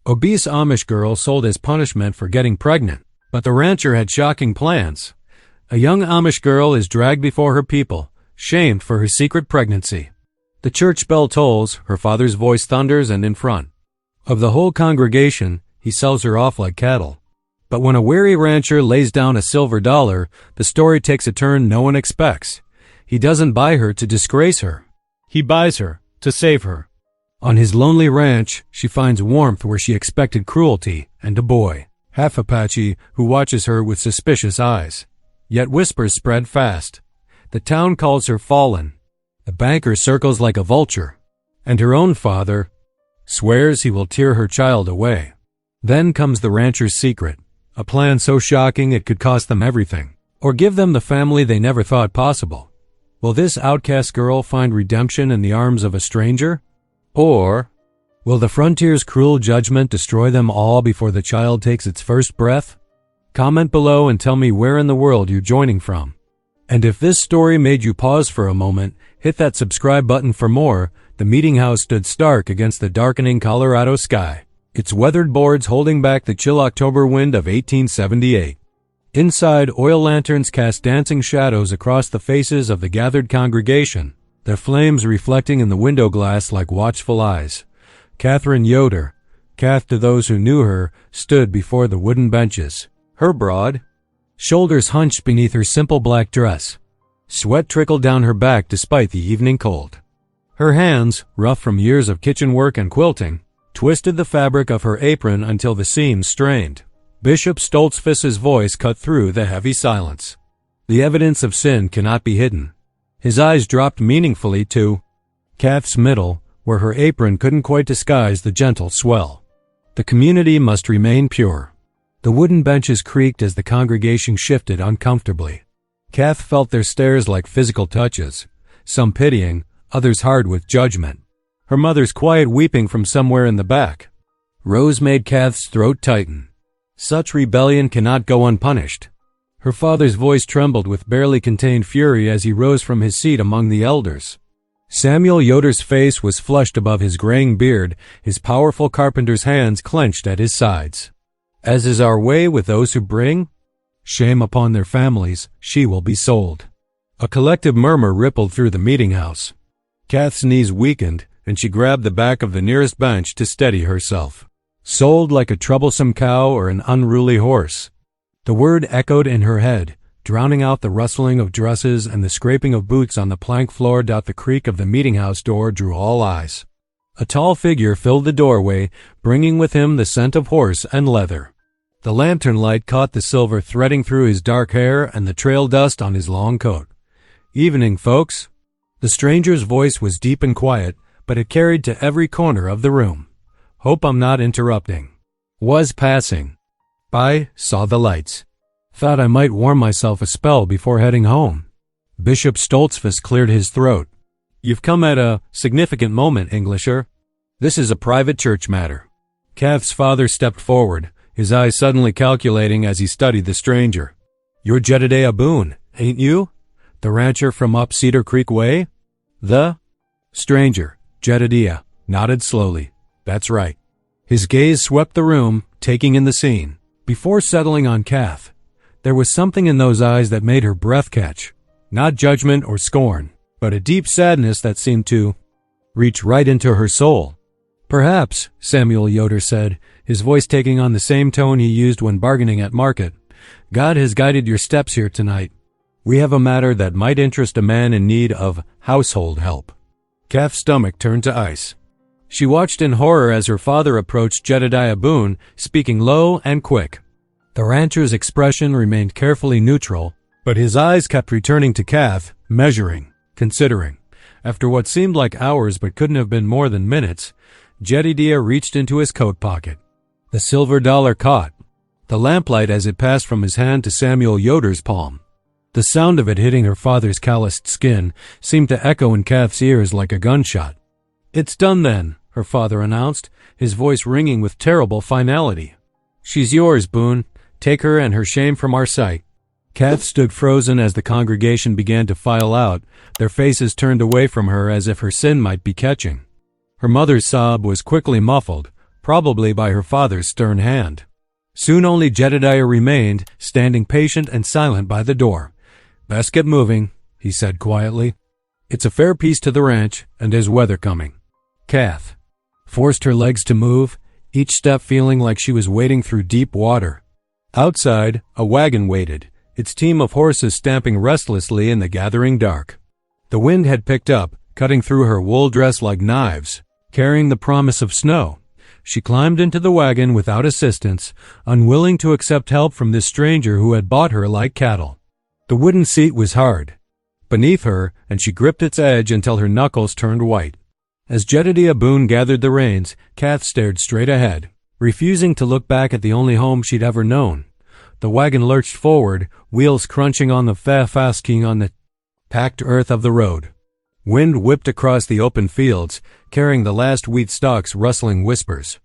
Obese Amish girl sold as punishment for getting pregnant. But the rancher had shocking plans. A young Amish girl is dragged before her people, shamed for her secret pregnancy. The church bell tolls, her father's voice thunders, and in front of the whole congregation, he sells her off like cattle. But when a weary rancher lays down a silver dollar, the story takes a turn no one expects. He doesn't buy her to disgrace her. He buys her to save her. On his lonely ranch, she finds warmth where she expected cruelty, and a boy, half Apache, who watches her with suspicious eyes. Yet whispers spread fast. The town calls her fallen. The banker circles like a vulture. And her own father swears he will tear her child away. Then comes the rancher's secret, a plan so shocking it could cost them everything, or give them the family they never thought possible. Will this outcast girl find redemption in the arms of a stranger? Or will the frontier's cruel judgment destroy them all before the child takes its first breath? Comment below and tell me where in the world you're joining from. And if this story made you pause for a moment, hit that subscribe button for more. The meeting house stood stark against the darkening Colorado sky, its weathered boards holding back the chill October wind of 1878. Inside, oil lanterns cast dancing shadows across the faces of the gathered congregation, their flames reflecting in the window glass like watchful eyes. Catherine Yoder, Kath to those who knew her, stood before the wooden benches, her broad shoulders hunched beneath her simple black dress. Sweat trickled down her back despite the evening cold. Her hands, rough from years of kitchen work and quilting, twisted the fabric of her apron until the seams strained. Bishop Stoltzfus's voice cut through the heavy silence. The evidence of sin cannot be hidden. His eyes dropped meaningfully to Kath's middle, where her apron couldn't quite disguise the gentle swell. The community must remain pure. The wooden benches creaked as the congregation shifted uncomfortably. Kath felt their stares like physical touches, some pitying, others hard with judgment. Her mother's quiet weeping from somewhere in the back. Rose made Kath's throat tighten. Such rebellion cannot go unpunished. Her father's voice trembled with barely contained fury as he rose from his seat among the elders. Samuel Yoder's face was flushed above his graying beard, his powerful carpenter's hands clenched at his sides. As is our way with those who bring shame upon their families, she will be sold. A collective murmur rippled through the meeting house. Kath's knees weakened, and she grabbed the back of the nearest bench to steady herself. Sold like a troublesome cow or an unruly horse. The word echoed in her head, drowning out the rustling of dresses and the scraping of boots on the plank floor. The creak of the meeting house door drew all eyes. A tall figure filled the doorway, bringing with him the scent of horse and leather. The lantern light caught the silver threading through his dark hair and the trail dust on his long coat. "Evening, folks." The stranger's voice was deep and quiet, but it carried to every corner of the room. "Hope I'm not interrupting." Was passing by, saw the lights. "Thought I might warm myself a spell before heading home." Bishop Stoltzfus cleared his throat. "You've come at a significant moment, Englisher. This is a private church matter." Kath's father stepped forward, his eyes suddenly calculating as he studied the stranger. "You're Jedediah Boone, ain't you? The rancher from up Cedar Creek Way?" The stranger, Jedediah, nodded slowly. "That's right." His gaze swept the room, taking in the scene, before settling on Kath. There was something in those eyes that made her breath catch. Not judgment or scorn, but a deep sadness that seemed to reach right into her soul. "Perhaps," Samuel Yoder said, his voice taking on the same tone he used when bargaining at market, "God has guided your steps here tonight. We have a matter that might interest a man in need of household help." Kath's stomach turned to ice. She watched in horror as her father approached Jedediah Boone, speaking low and quick. The rancher's expression remained carefully neutral, but his eyes kept returning to Kath, measuring, considering. After what seemed like hours but couldn't have been more than minutes, Jedediah reached into his coat pocket. The silver dollar caught the lamplight as it passed from his hand to Samuel Yoder's palm. The sound of it hitting her father's calloused skin seemed to echo in Kath's ears like a gunshot. "It's done then," her father announced, his voice ringing with terrible finality. "She's yours, Boone. Take her and her shame from our sight." Kath stood frozen as the congregation began to file out, their faces turned away from her as if her sin might be catching. Her mother's sob was quickly muffled, probably by her father's stern hand. Soon only Jedediah remained, standing patient and silent by the door. "Best get moving," he said quietly. "It's a fair piece to the ranch, and there's weather coming." Kath forced her legs to move, each step feeling like she was wading through deep water. Outside, a wagon waited, its team of horses stamping restlessly in the gathering dark. The wind had picked up, cutting through her wool dress like knives, carrying the promise of snow. She climbed into the wagon without assistance, unwilling to accept help from this stranger who had bought her like cattle. The wooden seat was hard beneath her, and she gripped its edge until her knuckles turned white. As Jedediah Boone gathered the reins, Kath stared straight ahead, refusing to look back at the only home she'd ever known. The wagon lurched forward, wheels crunching on the fasking on the packed earth of the road. Wind whipped across the open fields, carrying the last wheat stalks rustling whispers.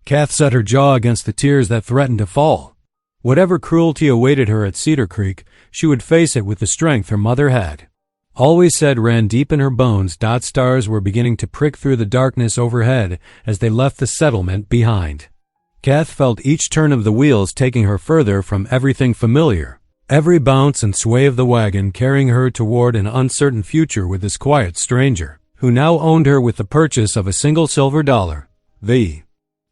Kath set her jaw against the tears that threatened to fall. Whatever cruelty awaited her at Cedar Creek, she would face it with the strength her mother had always said ran deep in her bones. Stars were beginning to prick through the darkness overhead as they left the settlement behind. Kath felt each turn of the wheels taking her further from everything familiar, every bounce and sway of the wagon carrying her toward an uncertain future with this quiet stranger, who now owned her with the purchase of a single silver dollar. The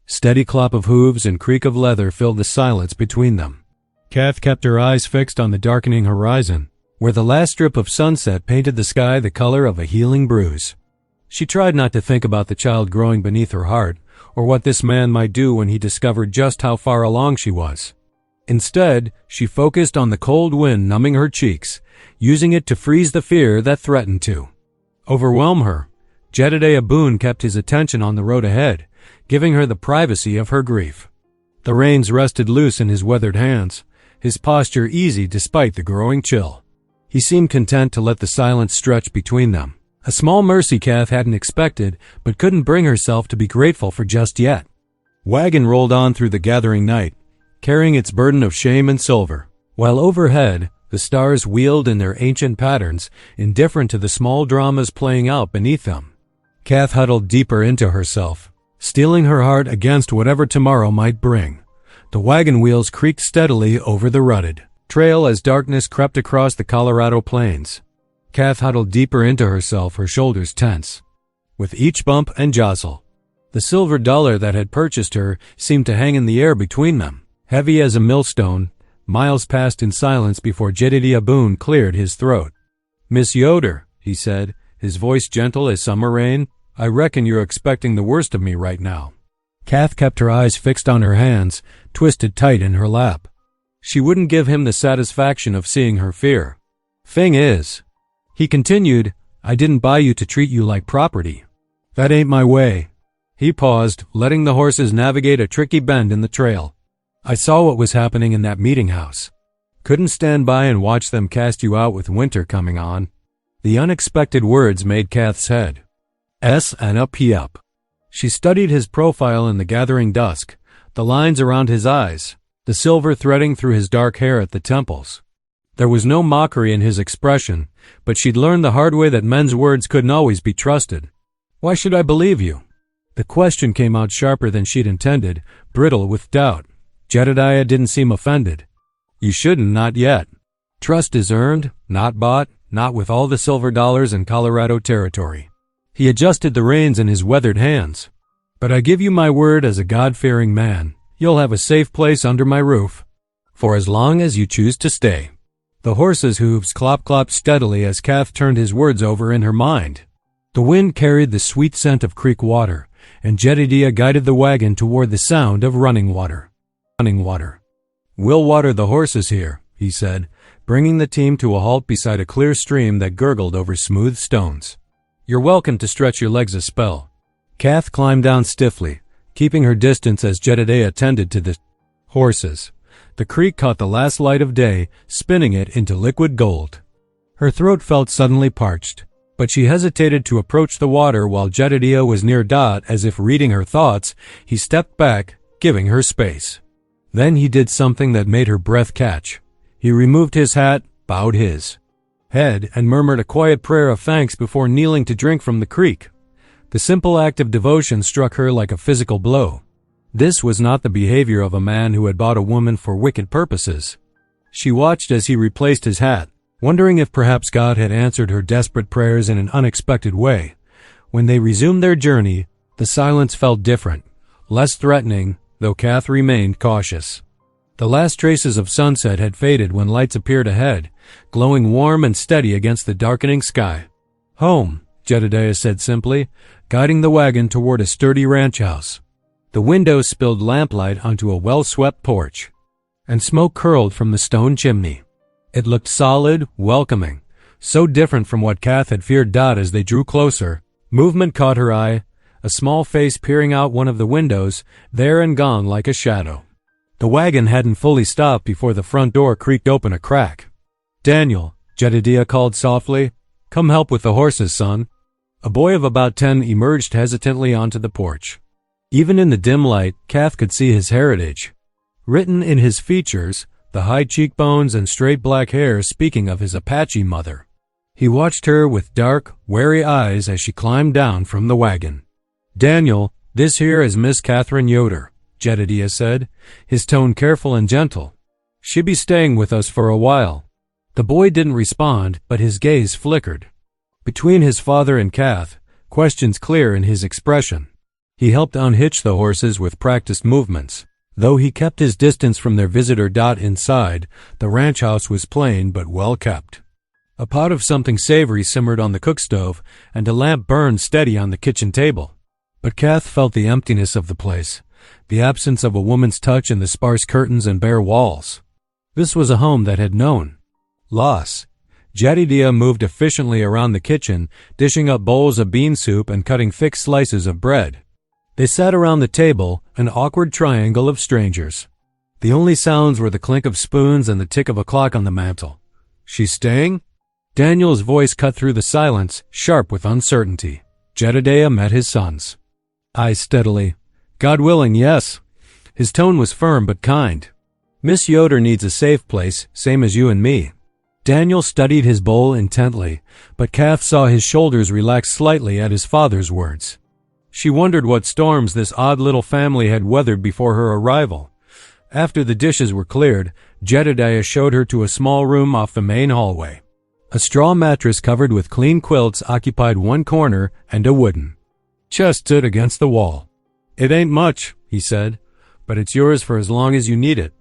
steady clop of hooves and creak of leather filled the silence between them. Kath kept her eyes fixed on the darkening horizon, where the last strip of sunset painted the sky the color of a healing bruise. She tried not to think about the child growing beneath her heart, or what this man might do when he discovered just how far along she was. Instead, she focused on the cold wind numbing her cheeks, using it to freeze the fear that threatened to overwhelm her. Jedediah Boone kept his attention on the road ahead, giving her the privacy of her grief. The reins rested loose in his weathered hands, his posture easy despite the growing chill. He seemed content to let the silence stretch between them, a small mercy Kath hadn't expected but couldn't bring herself to be grateful for just yet. Wagon rolled on through the gathering night, carrying its burden of shame and silver, while overhead the stars wheeled in their ancient patterns, indifferent to the small dramas playing out beneath them. Kath huddled deeper into herself, steeling her heart against whatever tomorrow might bring. The wagon wheels creaked steadily over the rutted trail as darkness crept across the Colorado plains. Kath huddled deeper into herself, her shoulders tense with each bump and jostle. The silver dollar that had purchased her seemed to hang in the air between them, heavy as a millstone. Miles passed in silence before Jedediah Boone cleared his throat. "Miss Yoder," he said, his voice gentle as summer rain, "I reckon you're expecting the worst of me right now." Kath kept her eyes fixed on her hands, twisted tight in her lap. She wouldn't give him the satisfaction of seeing her fear. "Thing is," he continued, "I didn't buy you to treat you like property. That ain't my way." He paused, letting the horses navigate a tricky bend in the trail. "I saw what was happening in that meeting house. Couldn't stand by and watch them cast you out with winter coming on." The unexpected words made Kath's head and up. She studied his profile in the gathering dusk, the lines around his eyes, the silver threading through his dark hair at the temples. There was no mockery in his expression, but she'd learned the hard way that men's words couldn't always be trusted. "Why should I believe you?" The question came out sharper than she'd intended, brittle with doubt. Jedediah didn't seem offended. "You shouldn't, not yet. Trust is earned, not bought, not with all the silver dollars in Colorado territory." He adjusted the reins in his weathered hands. "But I give you my word as a God-fearing man, you'll have a safe place under my roof, for as long as you choose to stay." The horses' hooves clop-clopped steadily as Kath turned his words over in her mind. The wind carried the sweet scent of creek water, and Jedediah guided the wagon toward the sound of running water. "We'll water the horses here," he said, bringing the team to a halt beside a clear stream that gurgled over smooth stones. "You're welcome to stretch your legs a spell." Kath climbed down stiffly, keeping her distance as Jedediah tended to the horses. The creek caught the last light of day, spinning it into liquid gold. Her throat felt suddenly parched, but she hesitated to approach the water while Jedediah was near. As if reading her thoughts, he stepped back, giving her space. Then he did something that made her breath catch. He removed his hat, bowed his head, and murmured a quiet prayer of thanks before kneeling to drink from the creek. The simple act of devotion struck her like a physical blow. This was not the behavior of a man who had bought a woman for wicked purposes. She watched as he replaced his hat, wondering if perhaps God had answered her desperate prayers in an unexpected way. When they resumed their journey, the silence felt different, less threatening, though Kath remained cautious. The last traces of sunset had faded when lights appeared ahead, glowing warm and steady against the darkening sky. "Home," Jedediah said simply, guiding the wagon toward a sturdy ranch house. The windows spilled lamplight onto a well-swept porch, and smoke curled from the stone chimney. It looked solid, welcoming, so different from what Kath had feared. As they drew closer, movement caught her eye, a small face peering out one of the windows, there and gone like a shadow. The wagon hadn't fully stopped before the front door creaked open a crack. "Daniel," Jedediah called softly, "come help with the horses, son." A boy of about 10 emerged hesitantly onto the porch. Even in the dim light, Kath could see his heritage. Written in his features, the high cheekbones and straight black hair speaking of his Apache mother. He watched her with dark, wary eyes as she climbed down from the wagon. "Daniel, this here is Miss Catherine Yoder," Jedediah said, his tone careful and gentle. "She be staying with us for a while." The boy didn't respond, but his gaze flickered. Between his father and Kath, questions clear in his expression. He helped unhitch the horses with practiced movements. Though he kept his distance from their visitor. Inside, the ranch house was plain but well kept. A pot of something savory simmered on the cook stove, and a lamp burned steady on the kitchen table. But Kath felt the emptiness of the place, the absence of a woman's touch in the sparse curtains and bare walls. This was a home that had known loss. Jedediah moved efficiently around the kitchen, dishing up bowls of bean soup and cutting thick slices of bread. They sat around the table, an awkward triangle of strangers. The only sounds were the clink of spoons and the tick of a clock on the mantel. "She's staying?" Daniel's voice cut through the silence, sharp with uncertainty. Jedediah met his son's eyes steadily. "God willing, yes." His tone was firm but kind. "Miss Yoder needs a safe place, same as you and me." Daniel studied his bowl intently, but Kath saw his shoulders relax slightly at his father's words. She wondered what storms this odd little family had weathered before her arrival. After the dishes were cleared, Jedediah showed her to a small room off the main hallway. A straw mattress covered with clean quilts occupied one corner, and a wooden chest stood against the wall. "It ain't much," he said, "but it's yours for as long as you need it.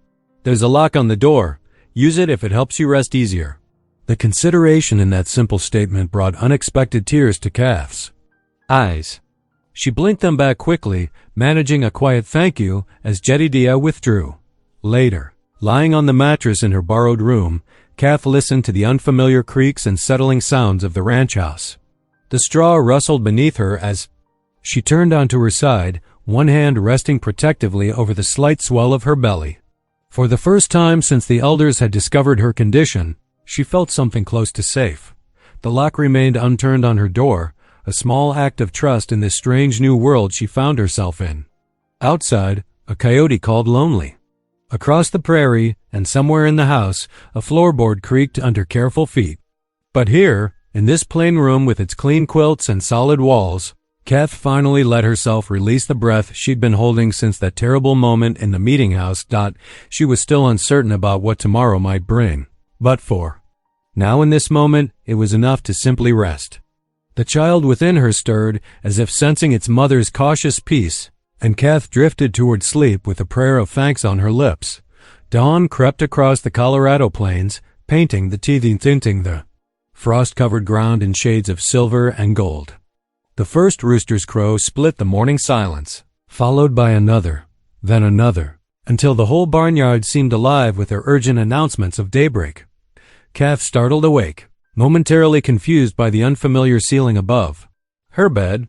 There's a lock on the door. Use it if it helps you rest easier." The consideration in that simple statement brought unexpected tears to Kath's eyes. She blinked them back quickly, managing a quiet thank you as Jedediah withdrew. Later, lying on the mattress in her borrowed room, Kath listened to the unfamiliar creaks and settling sounds of the ranch house. The straw rustled beneath her as she turned onto her side, one hand resting protectively over the slight swell of her belly. For the first time since the elders had discovered her condition, she felt something close to safe. The lock remained unturned on her door, a small act of trust in this strange new world she found herself in. Outside, a coyote called lonely. Across the prairie, and somewhere in the house, a floorboard creaked under careful feet. But here, in this plain room with its clean quilts and solid walls, Kath finally let herself release the breath she'd been holding since that terrible moment in the meeting house. She was still uncertain about what tomorrow might bring. But now in this moment, it was enough to simply rest. The child within her stirred, as if sensing its mother's cautious peace, and Kath drifted toward sleep with a prayer of thanks on her lips. Dawn crept across the Colorado plains, painting tinting the frost-covered ground in shades of silver and gold. The first rooster's crow split the morning silence, followed by another, then another, until the whole barnyard seemed alive with their urgent announcements of daybreak. Kath startled awake, momentarily confused by the unfamiliar ceiling above. Her bed.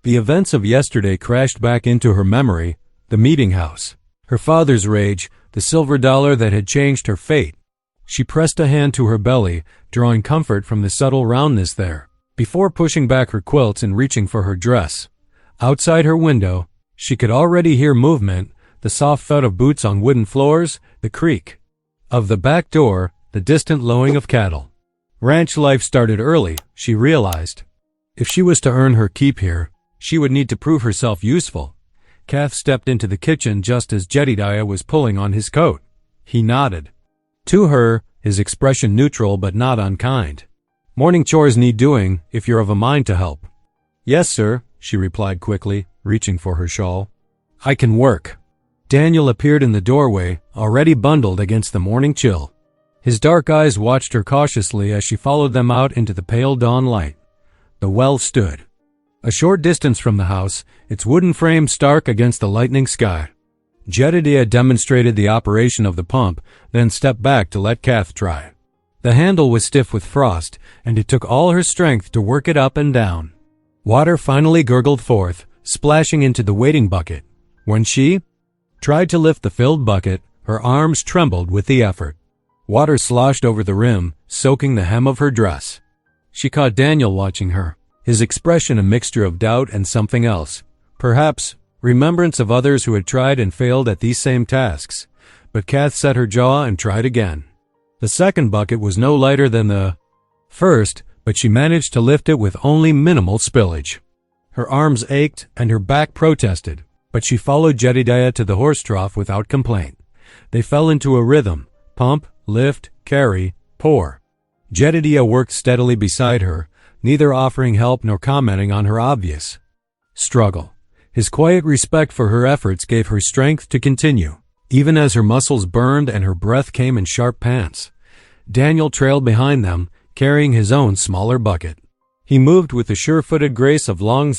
The events of yesterday crashed back into her memory, the meeting house, her father's rage, the silver dollar that had changed her fate. She pressed a hand to her belly, drawing comfort from the subtle roundness there, before pushing back her quilts and reaching for her dress. Outside her window, she could already hear movement, the soft thud of boots on wooden floors, the creak of the back door, the distant lowing of cattle. Ranch life started early, she realized. If she was to earn her keep here, she would need to prove herself useful. Kath stepped into the kitchen just as Jedediah was pulling on his coat. He nodded. To her, his expression neutral but not unkind. "Morning chores need doing, if you're of a mind to help." "Yes, sir," she replied quickly, reaching for her shawl. "I can work." Daniel appeared in the doorway, already bundled against the morning chill. His dark eyes watched her cautiously as she followed them out into the pale dawn light. The well stood a short distance from the house, its wooden frame stark against the lightening sky. Jedediah demonstrated the operation of the pump, then stepped back to let Kath try. The handle was stiff with frost, and it took all her strength to work it up and down. Water finally gurgled forth, splashing into the waiting bucket. When she tried to lift the filled bucket, her arms trembled with the effort. Water sloshed over the rim, soaking the hem of her dress. She caught Daniel watching her, his expression a mixture of doubt and something else. Perhaps remembrance of others who had tried and failed at these same tasks. But Kath set her jaw and tried again. The second bucket was no lighter than the first, but she managed to lift it with only minimal spillage. Her arms ached and her back protested, but she followed Jedediah to the horse trough without complaint. They fell into a rhythm: pump, lift, carry, pour. Jedediah worked steadily beside her, neither offering help nor commenting on her obvious struggle. His quiet respect for her efforts gave her strength to continue, even as her muscles burned and her breath came in sharp pants. Daniel trailed behind them, carrying his own smaller bucket. He moved with the sure-footed grace of long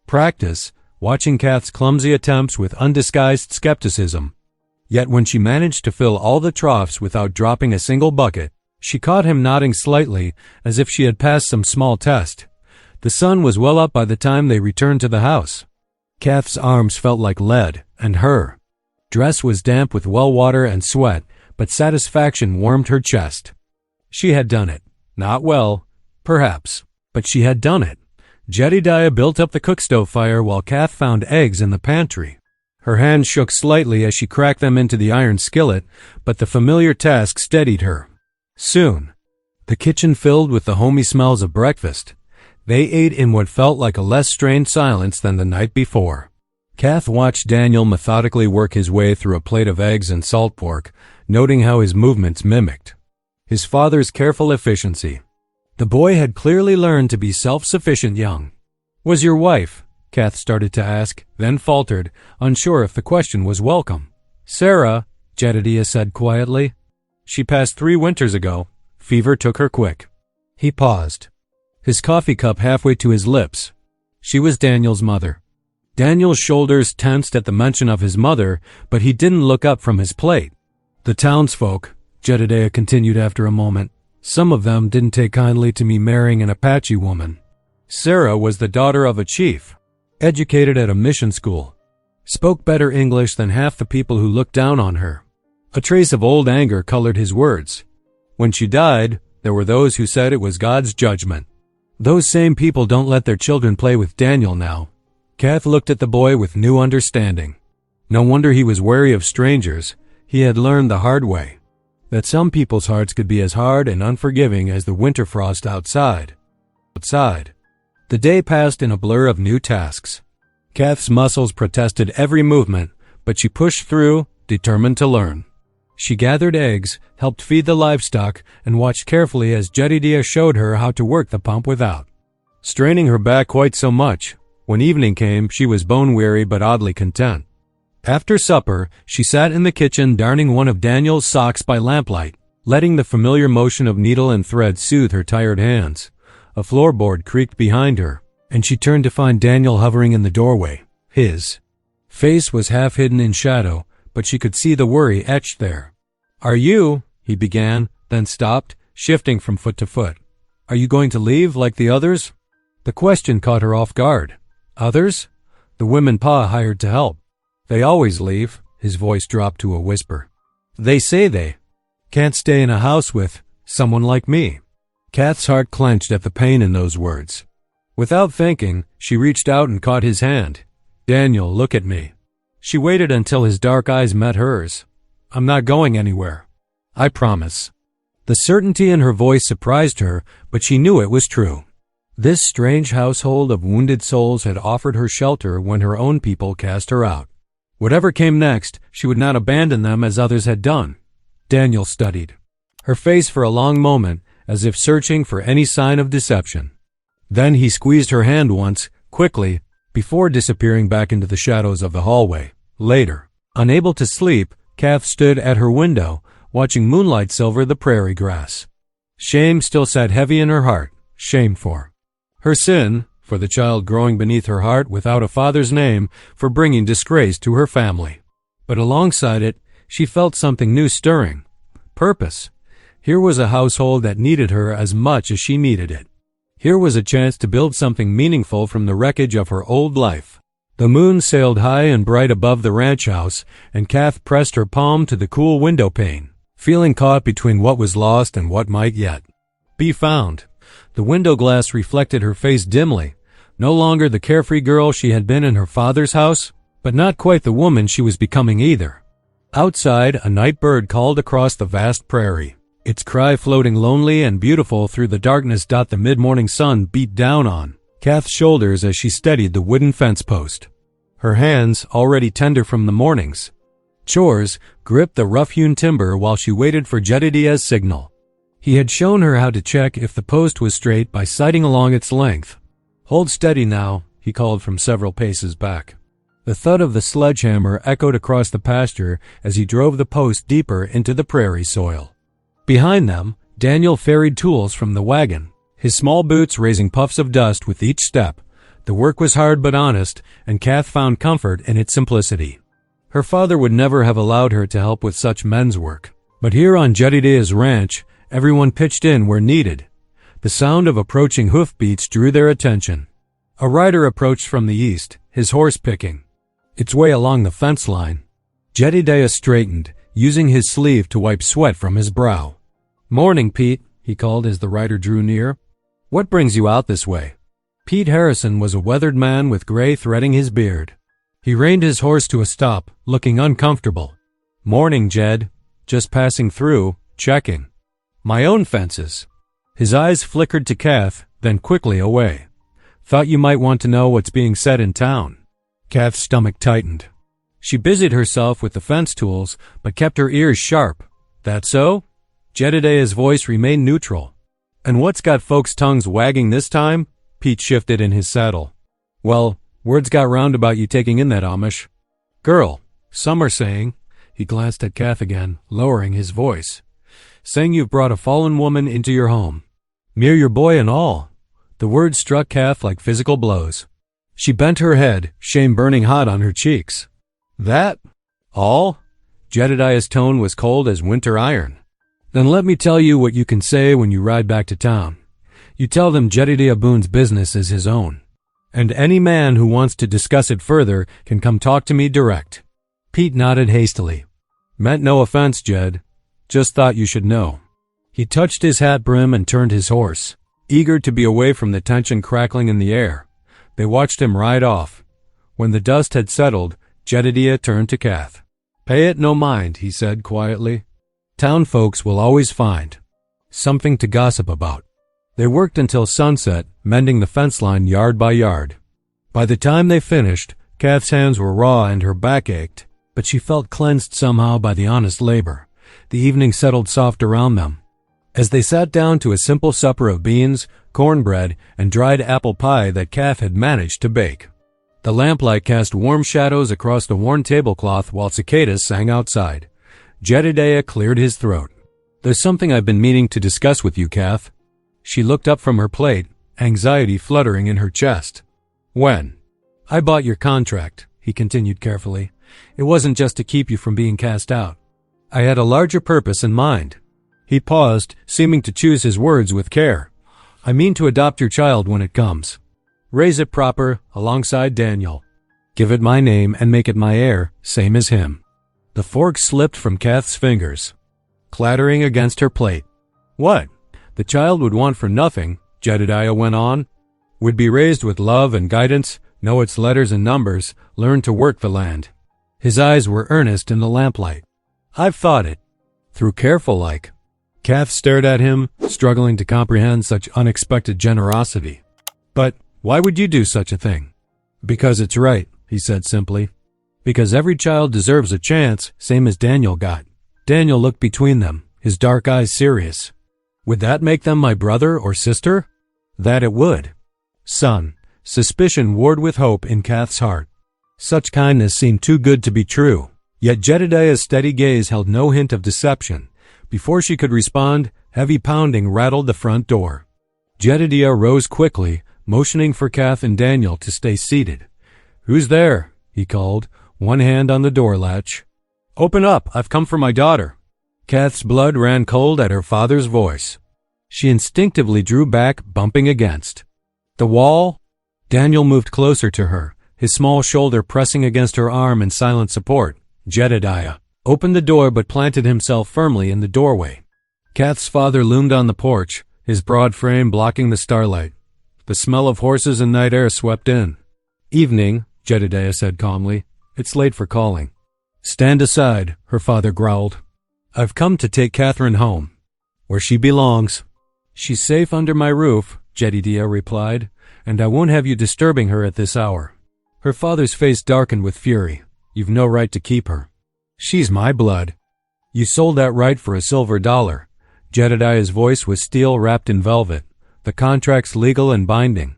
practice, watching Kath's clumsy attempts with undisguised skepticism. Yet when she managed to fill all the troughs without dropping a single bucket, she caught him nodding slightly, as if she had passed some small test. The sun was well up by the time they returned to the house. Kath's arms felt like lead, and her dress was damp with well water and sweat, but satisfaction warmed her chest. She had done it. Not well, perhaps, but she had done it. Jedediah built up the cookstove fire while Kath found eggs in the pantry. Her hands shook slightly as she cracked them into the iron skillet, but the familiar task steadied her. Soon, the kitchen filled with the homey smells of breakfast. They ate in what felt like a less strained silence than the night before. Kath watched Daniel methodically work his way through a plate of eggs and salt pork, noting how his movements mimicked his father's careful efficiency. The boy had clearly learned to be self-sufficient young. "Was your wife?" Kath started to ask, then faltered, unsure if the question was welcome. "Sarah," Jedediah said quietly. "She passed 3 winters ago. Fever took her quick." He paused, his coffee cup halfway to his lips. She was Daniel's mother. Daniel's shoulders tensed at the mention of his mother, but he didn't look up from his plate. "The townsfolk," Jedediah continued after a moment, "some of them didn't take kindly to me marrying an Apache woman. Sarah was the daughter of a chief, educated at a mission school, spoke better English than half the people who looked down on her." A trace of old anger colored his words. "When she died, there were those who said it was God's judgment. Those same people don't let their children play with Daniel now." Kath looked at the boy with new understanding. No wonder he was wary of strangers. He had learned the hard way that some people's hearts could be as hard and unforgiving as the winter frost outside. The day passed in a blur of new tasks. Kath's muscles protested every movement, but she pushed through, determined to learn. She gathered eggs, helped feed the livestock, and watched carefully as Jedediah showed her how to work the pump without straining her back quite so much. When evening came, she was bone-weary but oddly content. After supper, she sat in the kitchen darning one of Daniel's socks by lamplight, letting the familiar motion of needle and thread soothe her tired hands. A floorboard creaked behind her, and she turned to find Daniel hovering in the doorway. His face was half hidden in shadow, but she could see the worry etched there. "Are you," he began, then stopped, shifting from foot to foot. "Are you going to leave like the others?" The question caught her off guard. "Others?" "The women Pa hired to help. They always leave." His voice dropped to a whisper. "They say they can't stay in a house with someone like me." Kath's heart clenched at the pain in those words. Without thinking, she reached out and caught his hand. "Daniel, look at me." She waited until his dark eyes met hers. "I'm not going anywhere. I promise." The certainty in her voice surprised her, but she knew it was true. This strange household of wounded souls had offered her shelter when her own people cast her out. Whatever came next, she would not abandon them as others had done. Daniel studied her face for a long moment, as if searching for any sign of deception. Then he squeezed her hand once, quickly, before disappearing back into the shadows of the hallway. Later, unable to sleep, Kath stood at her window, watching moonlight silver the prairie grass. Shame still sat heavy in her heart, shame for her sin, for the child growing beneath her heart without a father's name, for bringing disgrace to her family. But alongside it, she felt something new stirring. Purpose. Here was a household that needed her as much as she needed it. Here was a chance to build something meaningful from the wreckage of her old life. The moon sailed high and bright above the ranch house, and Kath pressed her palm to the cool window pane, feeling caught between what was lost and what might yet be found. The window glass reflected her face dimly, no longer the carefree girl she had been in her father's house, but not quite the woman she was becoming either. Outside, a night bird called across the vast prairie, its cry floating lonely and beautiful through the darkness. The mid-morning sun beat down on Kath's shoulders as she steadied the wooden fence post. Her hands, already tender from the morning's chores, gripped the rough-hewn timber while she waited for Jedediah's signal. He had shown her how to check if the post was straight by sighting along its length. "Hold steady now," he called from several paces back. The thud of the sledgehammer echoed across the pasture as he drove the post deeper into the prairie soil. Behind them, Daniel ferried tools from the wagon, his small boots raising puffs of dust with each step. The work was hard but honest, and Kath found comfort in its simplicity. Her father would never have allowed her to help with such men's work. But here on Jedediah's ranch, everyone pitched in where needed. The sound of approaching hoofbeats drew their attention. A rider approached from the east, his horse picking its way along the fence line. Jedediah straightened, using his sleeve to wipe sweat from his brow. "Morning, Pete," he called as the rider drew near. "What brings you out this way?" Pete Harrison was a weathered man with gray threading his beard. He reined his horse to a stop, looking uncomfortable. "Morning, Jed. Just passing through, checking my own fences." His eyes flickered to Kath, then quickly away. "Thought you might want to know what's being said in town." Kath's stomach tightened. She busied herself with the fence tools, but kept her ears sharp. "That so?" Jedediah's voice remained neutral. "And what's got folks' tongues wagging this time?" Pete shifted in his saddle. "Well, words got round about you taking in that Amish girl. Some are saying," he glanced at Kath again, lowering his voice, "saying you've brought a fallen woman into your home. Mere your boy and all." The words struck Kath like physical blows. She bent her head, shame burning hot on her cheeks. "That? All?" Jedediah's tone was cold as winter iron. "Then let me tell you what you can say when you ride back to town. You tell them Jedediah Boone's business is his own, and any man who wants to discuss it further can come talk to me direct." Pete nodded hastily. "Meant no offense, Jed. Just thought you should know." He touched his hat brim and turned his horse, eager to be away from the tension crackling in the air. They watched him ride off. When the dust had settled, Jedediah turned to Kath. "Pay it no mind," he said quietly. "Town folks will always find something to gossip about." They worked until sunset, mending the fence line yard by yard. By the time they finished, Kath's hands were raw and her back ached, but she felt cleansed somehow by the honest labor. The evening settled soft around them. As they sat down to a simple supper of beans, cornbread, and dried apple pie that Kath had managed to bake. The lamplight cast warm shadows across the worn tablecloth while cicadas sang outside. Jedediah cleared his throat. "There's something I've been meaning to discuss with you, Kath." She looked up from her plate, anxiety fluttering in her chest. "When I bought your contract," he continued carefully, "it wasn't just to keep you from being cast out. I had a larger purpose in mind." He paused, seeming to choose his words with care. "I mean to adopt your child when it comes. Raise it proper, alongside Daniel. Give it my name and make it my heir, same as him." The fork slipped from Kath's fingers, clattering against her plate. "What? The child would want for nothing," Jedediah went on. "Would be raised with love and guidance, know its letters and numbers, learn to work the land." His eyes were earnest in the lamplight. "I've thought it through careful like." Kath stared at him, struggling to comprehend such unexpected generosity. But why would you do such a thing? Because it's right, he said simply. Because every child deserves a chance, same as Daniel got. Daniel looked between them, his dark eyes serious. Would that make them my brother or sister? That it would. Son, suspicion warred with hope in Kath's heart. Such kindness seemed too good to be true. Yet Jedediah's steady gaze held no hint of deception. Before she could respond, heavy pounding rattled the front door. Jedediah rose quickly, motioning for Kath and Daniel to stay seated. "Who's there?" he called, one hand on the door latch. "Open up, I've come for my daughter." Kath's blood ran cold at her father's voice. She instinctively drew back, bumping against the wall. Daniel moved closer to her, his small shoulder pressing against her arm in silent support. Jedediah opened the door but planted himself firmly in the doorway. Kath's father loomed on the porch, his broad frame blocking the starlight. The smell of horses and night air swept in. "Evening," Jedediah said calmly. "It's late for calling." "Stand aside," her father growled. "I've come to take Catherine home, where she belongs." "She's safe under my roof," Jedediah replied, "and I won't have you disturbing her at this hour." Her father's face darkened with fury. "You've no right to keep her. She's my blood." "You sold that right for a silver dollar." Jedediah's voice was steel wrapped in velvet. "The contract's legal and binding."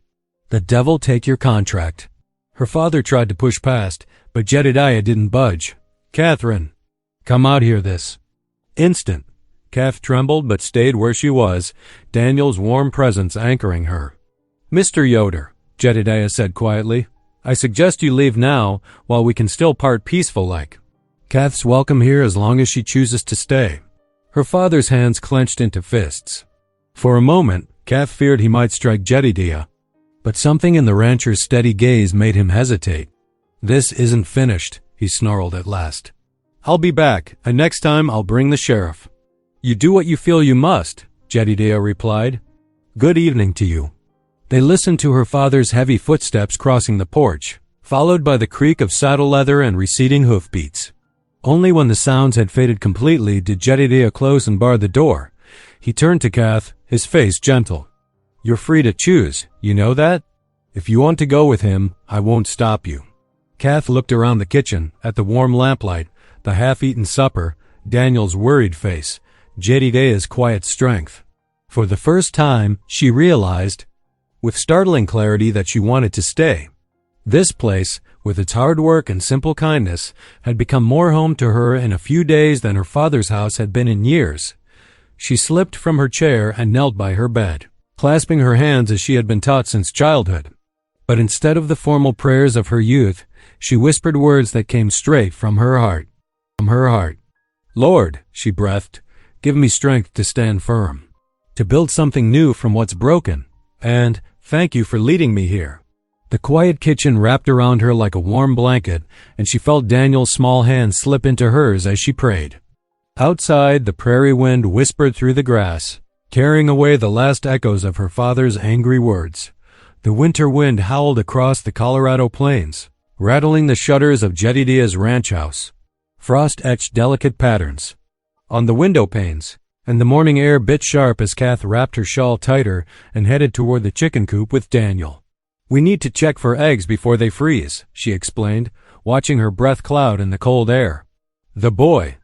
"The devil take your contract." Her father tried to push past, but Jedediah didn't budge. "Catherine, come out here this instant." Kath trembled but stayed where she was, Daniel's warm presence anchoring her. "Mr. Yoder," Jedediah said quietly, "I suggest you leave now while we can still part peaceful-like. Kath's welcome here as long as she chooses to stay." Her father's hands clenched into fists. For a moment, Kath feared he might strike Jedediah, but something in the rancher's steady gaze made him hesitate. "This isn't finished," he snarled at last. "I'll be back, and next time I'll bring the sheriff." "You do what you feel you must," Jedediah replied. "Good evening to you." They listened to her father's heavy footsteps crossing the porch, followed by the creak of saddle leather and receding hoofbeats. Only when the sounds had faded completely did Jedediah close and bar the door. He turned to Kath, his face gentle. "You're free to choose, you know that? If you want to go with him, I won't stop you." Kath looked around the kitchen, at the warm lamplight, the half-eaten supper, Daniel's worried face, Jedediah's quiet strength. For the first time, she realized, with startling clarity, that she wanted to stay. This place, with its hard work and simple kindness, had become more home to her in a few days than her father's house had been in years. She slipped from her chair and knelt by her bed, clasping her hands as she had been taught since childhood. But instead of the formal prayers of her youth, she whispered words that came straight from her heart. "Lord," she breathed, "give me strength to stand firm, to build something new from what's broken, and thank you for leading me here." The quiet kitchen wrapped around her like a warm blanket, and she felt Daniel's small hand slip into hers as she prayed. Outside, the prairie wind whispered through the grass, carrying away the last echoes of her father's angry words. The winter wind howled across the Colorado plains, rattling the shutters of Jedediah's ranch house. Frost etched delicate patterns on the window panes, and the morning air bit sharp as Kath wrapped her shawl tighter and headed toward the chicken coop with Daniel. "We need to check for eggs before they freeze," she explained, watching her breath cloud in the cold air. The boy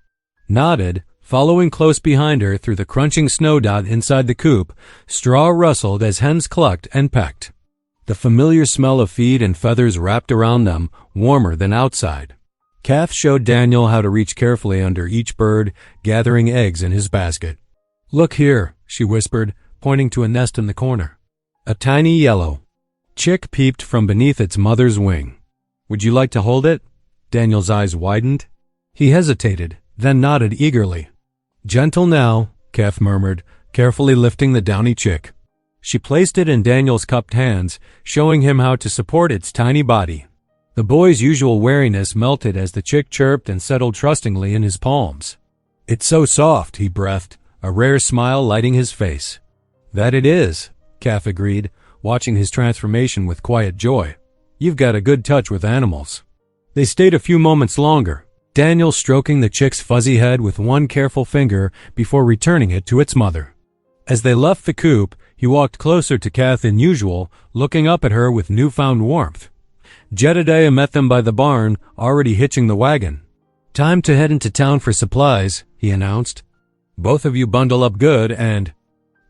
nodded, following close behind her through the crunching snowdot inside the coop. Straw rustled as hens clucked and pecked. The familiar smell of feed and feathers wrapped around them, warmer than outside. Kath showed Daniel how to reach carefully under each bird, gathering eggs in his basket. "Look here," she whispered, pointing to a nest in the corner. A tiny yellow chick peeped from beneath its mother's wing. "Would you like to hold it?" Daniel's eyes widened. He hesitated, then nodded eagerly. "Gentle now," Kath murmured, carefully lifting the downy chick. She placed it in Daniel's cupped hands, showing him how to support its tiny body. The boy's usual wariness melted as the chick chirped and settled trustingly in his palms. "It's so soft," he breathed, a rare smile lighting his face. "That it is," Kath agreed, watching his transformation with quiet joy. "You've got a good touch with animals." They stayed a few moments longer, Daniel stroking the chick's fuzzy head with one careful finger before returning it to its mother. As they left the coop, He walked closer to Kath than usual, looking up at her with newfound warmth. Jedediah met them by the barn, already hitching the wagon. "Time to head into town for supplies," he announced. "Both of you bundle up good and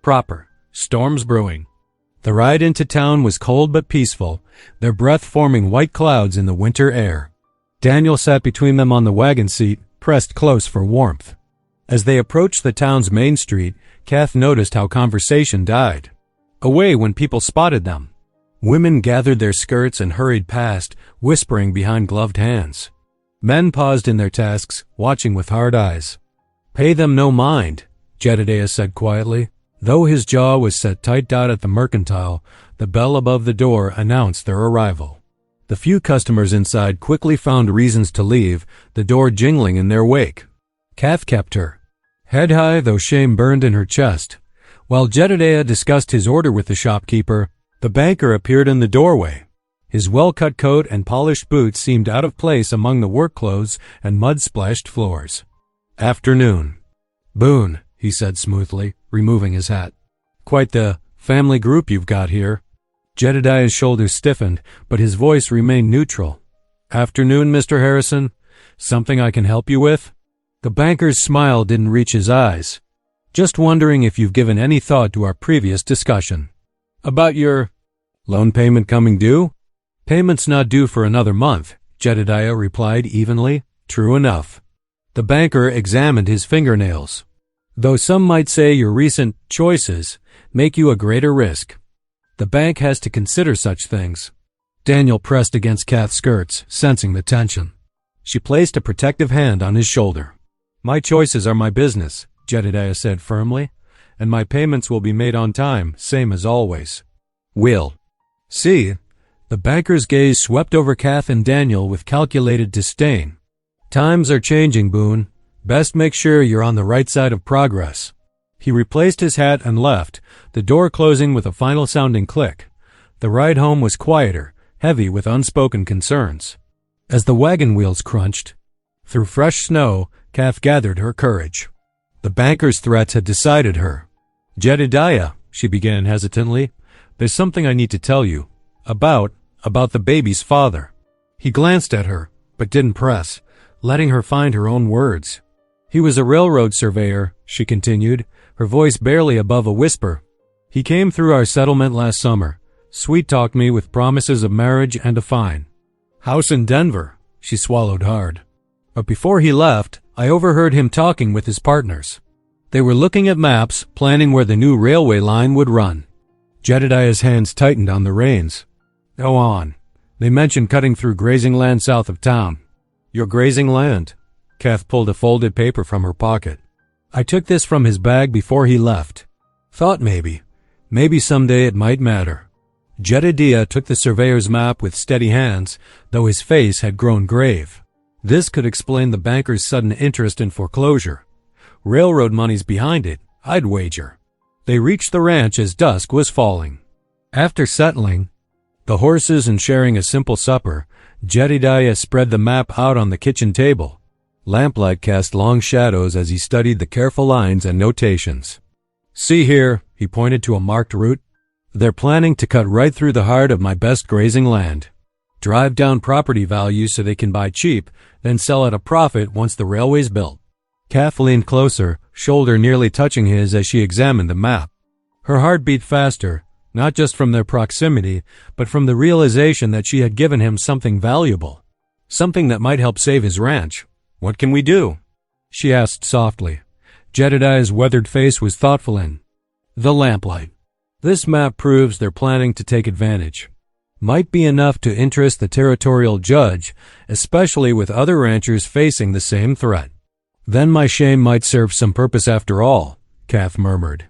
proper. Storm's brewing." The ride into town was cold but peaceful, their breath forming white clouds in the winter air. Daniel sat between them on the wagon seat, pressed close for warmth. As they approached the town's main street, Kath noticed how conversation died away when people spotted them. Women gathered their skirts and hurried past, whispering behind gloved hands. Men paused in their tasks, watching with hard eyes. "Pay them no mind," Jedediah said quietly. Though his jaw was set tight out at the mercantile, the bell above the door announced their arrival. The few customers inside quickly found reasons to leave, the door jingling in their wake. Kath kept her head high, though shame burned in her chest. While Jedediah discussed his order with the shopkeeper, the banker appeared in the doorway. His well-cut coat and polished boots seemed out of place among the work clothes and mud-splashed floors. "Afternoon, Boone," he said smoothly, removing his hat. "Quite the family group you've got here." Jedediah's shoulders stiffened, but his voice remained neutral. "Afternoon, Mr. Harrison. Something I can help you with?" The banker's smile didn't reach his eyes. "Just wondering if you've given any thought to our previous discussion. About your loan payment coming due?" "Payment's not due for another month," Jedediah replied evenly. "True enough." The banker examined his fingernails. "Though some might say your recent choices make you a greater risk. The bank has to consider such things." Daniel pressed against Kath's skirts, sensing the tension. She placed a protective hand on his shoulder. "My choices are my business," Jedediah said firmly, "and my payments will be made on time, same as always." "Will." "See?" The banker's gaze swept over Kath and Daniel with calculated disdain. "Times are changing, Boone. Best make sure you're on the right side of progress." He replaced his hat and left, the door closing with a final sounding click. The ride home was quieter, heavy with unspoken concerns. As the wagon wheels crunched through fresh snow, Kath gathered her courage. The banker's threats had decided her. "Jedediah," she began hesitantly, "there's something I need to tell you. About the baby's father." He glanced at her, but didn't press, letting her find her own words. "He was a railroad surveyor," she continued, her voice barely above a whisper. "He came through our settlement last summer, sweet-talked me with promises of marriage and a fine house in Denver." She swallowed hard. "But before he left, I overheard him talking with his partners. They were looking at maps, planning where the new railway line would run." Jedediah's hands tightened on the reins. "Go on." "They mentioned cutting through grazing land south of town." "Your grazing land?" Kath pulled a folded paper from her pocket. "I took this from his bag before he left. Thought maybe someday it might matter." Jedediah took the surveyor's map with steady hands, though his face had grown grave. This could explain the banker's sudden interest in foreclosure. Railroad money's behind it, I'd wager. They reached the ranch as dusk was falling. After settling the horses and sharing a simple supper, Jedediah spread the map out on the kitchen table. Lamplight cast long shadows as he studied the careful lines and notations. "See here," he pointed to a marked route. "They're planning to cut right through the heart of my best grazing land. Drive down property values so they can buy cheap, then sell at a profit once the railway's built." Kath leaned closer, shoulder nearly touching his as she examined the map. Her heart beat faster, not just from their proximity, but from the realization that she had given him something valuable, something that might help save his ranch. "What can we do?" she asked softly. Jedediah's weathered face was thoughtful in the lamplight. "This map proves they're planning to take advantage. Might be enough to interest the territorial judge, especially with other ranchers facing the same threat." "Then my shame might serve some purpose after all," Kath murmured.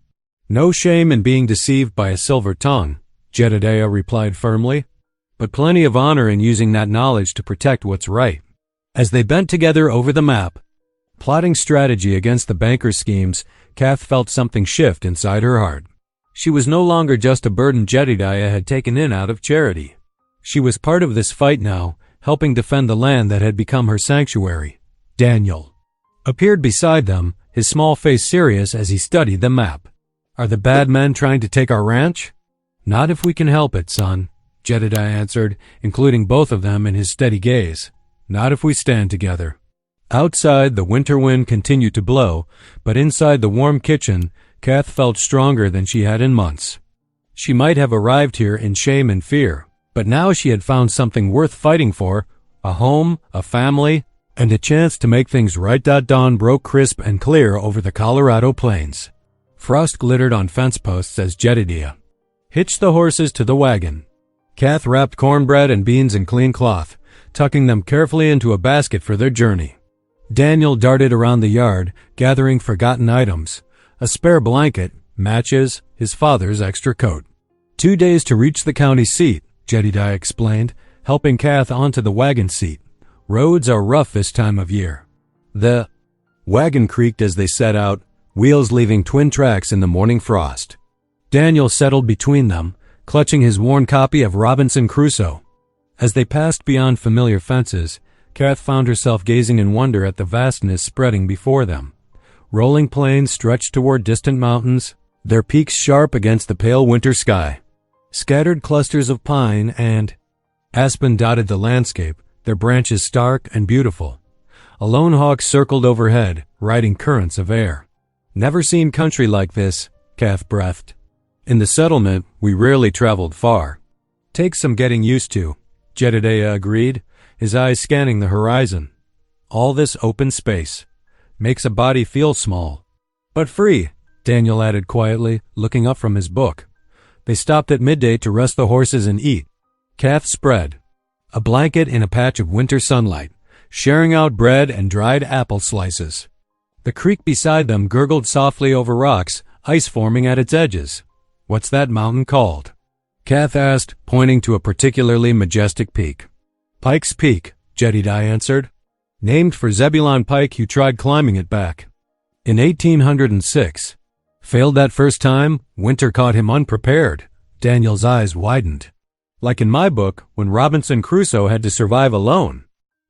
"No shame in being deceived by a silver tongue," Jedediah replied firmly, "but plenty of honor in using that knowledge to protect what's right." As they bent together over the map, plotting strategy against the banker's schemes, Kath felt something shift inside her heart. She was no longer just a burden Jedediah had taken in out of charity. She was part of this fight now, helping defend the land that had become her sanctuary. Daniel appeared beside them, his small face serious as he studied the map. Are the bad men trying to take our ranch? Not if we can help it, son, Jedediah answered, including both of them in his steady gaze. Not if we stand together. Outside, the winter wind continued to blow, but inside the warm kitchen, Kath felt stronger than she had in months. She might have arrived here in shame and fear, but now she had found something worth fighting for, a home, a family, and a chance to make things right. Dawn broke crisp and clear over the Colorado plains. Frost glittered on fence posts as Jedediah hitched the horses to the wagon. Kath wrapped cornbread and beans in clean cloth, tucking them carefully into a basket for their journey. Daniel darted around the yard, gathering forgotten items, a spare blanket, matches, his father's extra coat. 2 days to reach the county seat, Jedediah explained, helping Kath onto the wagon seat. Roads are rough this time of year. The wagon creaked as they set out, wheels leaving twin tracks in the morning frost. Daniel settled between them, clutching his worn copy of Robinson Crusoe. As they passed beyond familiar fences, Kath found herself gazing in wonder at the vastness spreading before them. Rolling plains stretched toward distant mountains, their peaks sharp against the pale winter sky. Scattered clusters of pine and aspen dotted the landscape, their branches stark and beautiful. A lone hawk circled overhead, riding currents of air. Never seen country like this, Kath breathed. In the settlement, we rarely traveled far. Takes some getting used to, Jedediah agreed, his eyes scanning the horizon. All this open space makes a body feel small. But free, Daniel added quietly, looking up from his book. They stopped at midday to rest the horses and eat. Kath spread a blanket in a patch of winter sunlight, sharing out bread and dried apple slices. The creek beside them gurgled softly over rocks, ice forming at its edges. What's that mountain called? Kath asked, pointing to a particularly majestic peak. Pike's Peak, Jedediah answered. Named for Zebulon Pike, who tried climbing it back in 1806. Failed that first time, winter caught him unprepared. Daniel's eyes widened. Like in my book, when Robinson Crusoe had to survive alone.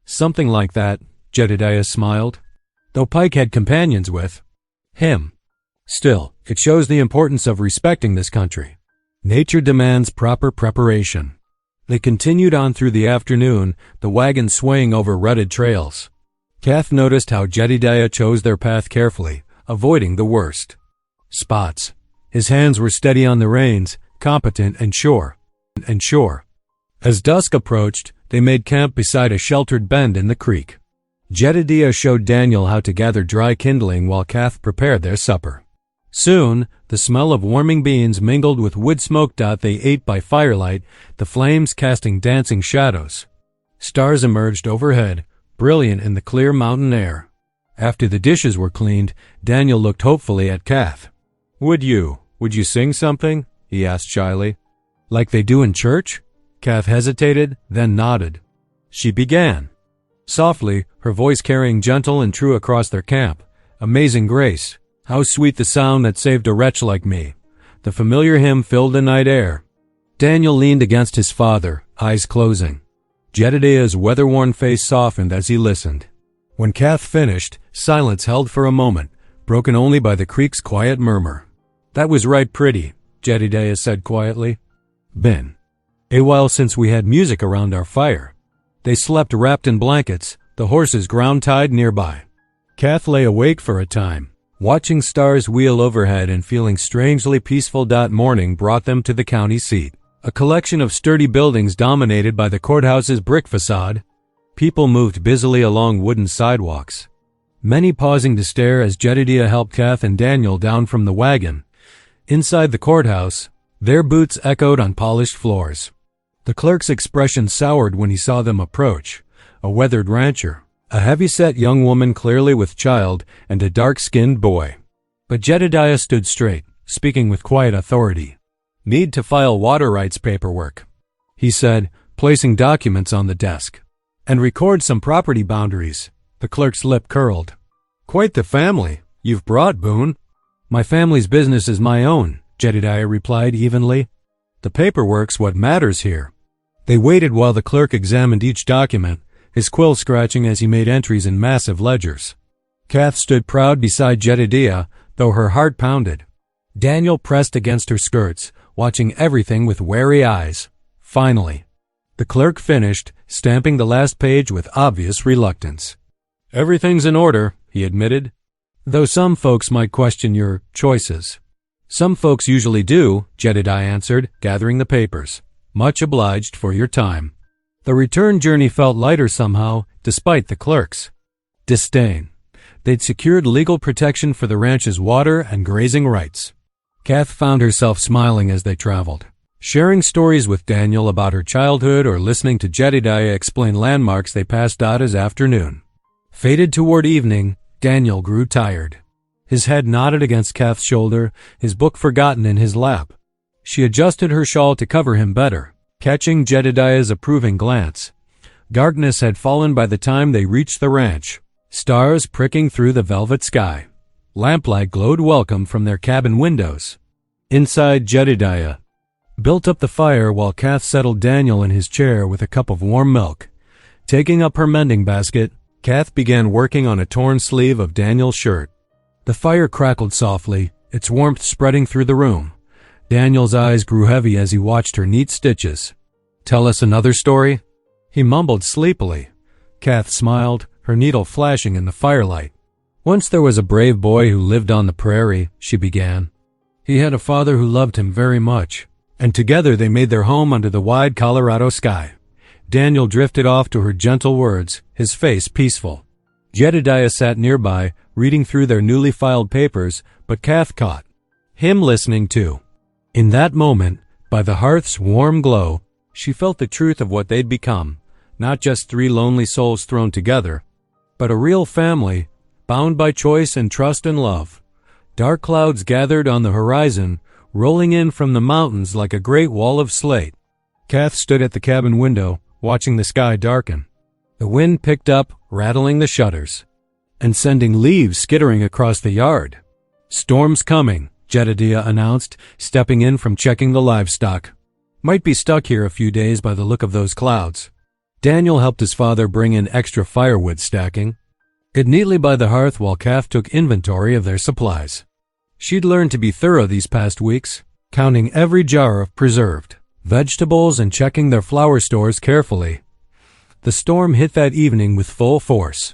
Something like that, Jedediah smiled. Though Pike had companions with him. Still, it shows the importance of respecting this country. Nature demands proper preparation. They continued on through the afternoon, the wagon swaying over rutted trails. Kath noticed how Jedediah chose their path carefully, avoiding the worst spots. His hands were steady on the reins, competent and sure. As dusk approached, they made camp beside a sheltered bend in the creek. Jedediah showed Daniel how to gather dry kindling while Kath prepared their supper. Soon, the smell of warming beans mingled with wood smoke. They ate by firelight, the flames casting dancing shadows. Stars emerged overhead, brilliant in the clear mountain air. After the dishes were cleaned, Daniel looked hopefully at Kath. Would you sing something? He asked shyly. Like they do in church? Kath hesitated, then nodded. She began. Softly, her voice carrying gentle and true across their camp. Amazing grace. How sweet the sound that saved a wretch like me. The familiar hymn filled the night air. Daniel leaned against his father, eyes closing. Jedediah's weather-worn face softened as he listened. When Kath finished, silence held for a moment, broken only by the creek's quiet murmur. That was right pretty, Jedediah said quietly. Been a while since we had music around our fire. They slept wrapped in blankets, the horses ground-tied nearby. Kath lay awake for a time, watching stars wheel overhead and feeling strangely peaceful. Morning brought them to the county seat, a collection of sturdy buildings dominated by the courthouse's brick facade. People moved busily along wooden sidewalks, many pausing to stare as Jedediah helped Kath and Daniel down from the wagon. Inside the courthouse, their boots echoed on polished floors. The clerk's expression soured when he saw them approach, a weathered rancher, a heavy-set young woman clearly with child, and a dark-skinned boy. But Jedediah stood straight, speaking with quiet authority. Need to file water rights paperwork, he said, placing documents on the desk. And record some property boundaries. The clerk's lip curled. Quite the family you've brought, Boone. My family's business is my own, Jedediah replied evenly. The paperwork's what matters here. They waited while the clerk examined each document, his quill scratching as he made entries in massive ledgers. Kath stood proud beside Jedediah, though her heart pounded. Daniel pressed against her skirts, watching everything with wary eyes. Finally, the clerk finished, stamping the last page with obvious reluctance. "Everything's in order," he admitted, "though some folks might question your choices." "Some folks usually do," Jedediah answered, gathering the papers. "Much obliged for your time." The return journey felt lighter somehow, despite the clerk's disdain. They'd secured legal protection for the ranch's water and grazing rights. Kath found herself smiling as they traveled, sharing stories with Daniel about her childhood or listening to Jedediah explain landmarks they passed out as afternoon. Faded toward evening, Daniel grew tired. His head nodded against Kath's shoulder, his book forgotten in his lap. She adjusted her shawl to cover him better, catching Jedediah's approving glance. Darkness had fallen by the time they reached the ranch, stars pricking through the velvet sky. Lamplight glowed welcome from their cabin windows. Inside, Jedediah built up the fire while Kath settled Daniel in his chair with a cup of warm milk. Taking up her mending basket, Kath began working on a torn sleeve of Daniel's shirt. The fire crackled softly, its warmth spreading through the room. Daniel's eyes grew heavy as he watched her neat stitches. "Tell us another story?" he mumbled sleepily. Kath smiled, her needle flashing in the firelight. "Once there was a brave boy who lived on the prairie," she began. "He had a father who loved him very much, and together they made their home under the wide Colorado sky." Daniel drifted off to her gentle words, his face peaceful. Jedediah sat nearby, reading through their newly filed papers, but Kath caught him listening too. In that moment, by the hearth's warm glow, she felt the truth of what they'd become, not just three lonely souls thrown together, but a real family, bound by choice and trust and love. Dark clouds gathered on the horizon, rolling in from the mountains like a great wall of slate. Kath stood at the cabin window, watching the sky darken. The wind picked up, rattling the shutters, and sending leaves skittering across the yard. "Storm's coming," Jedediah announced, stepping in from checking the livestock. "Might be stuck here a few days by the look of those clouds." Daniel helped his father bring in extra firewood stacking it neatly by the hearth while Kath took inventory of their supplies. She'd learned to be thorough these past weeks, counting every jar of preserved vegetables and checking their flour stores carefully. The storm hit that evening with full force.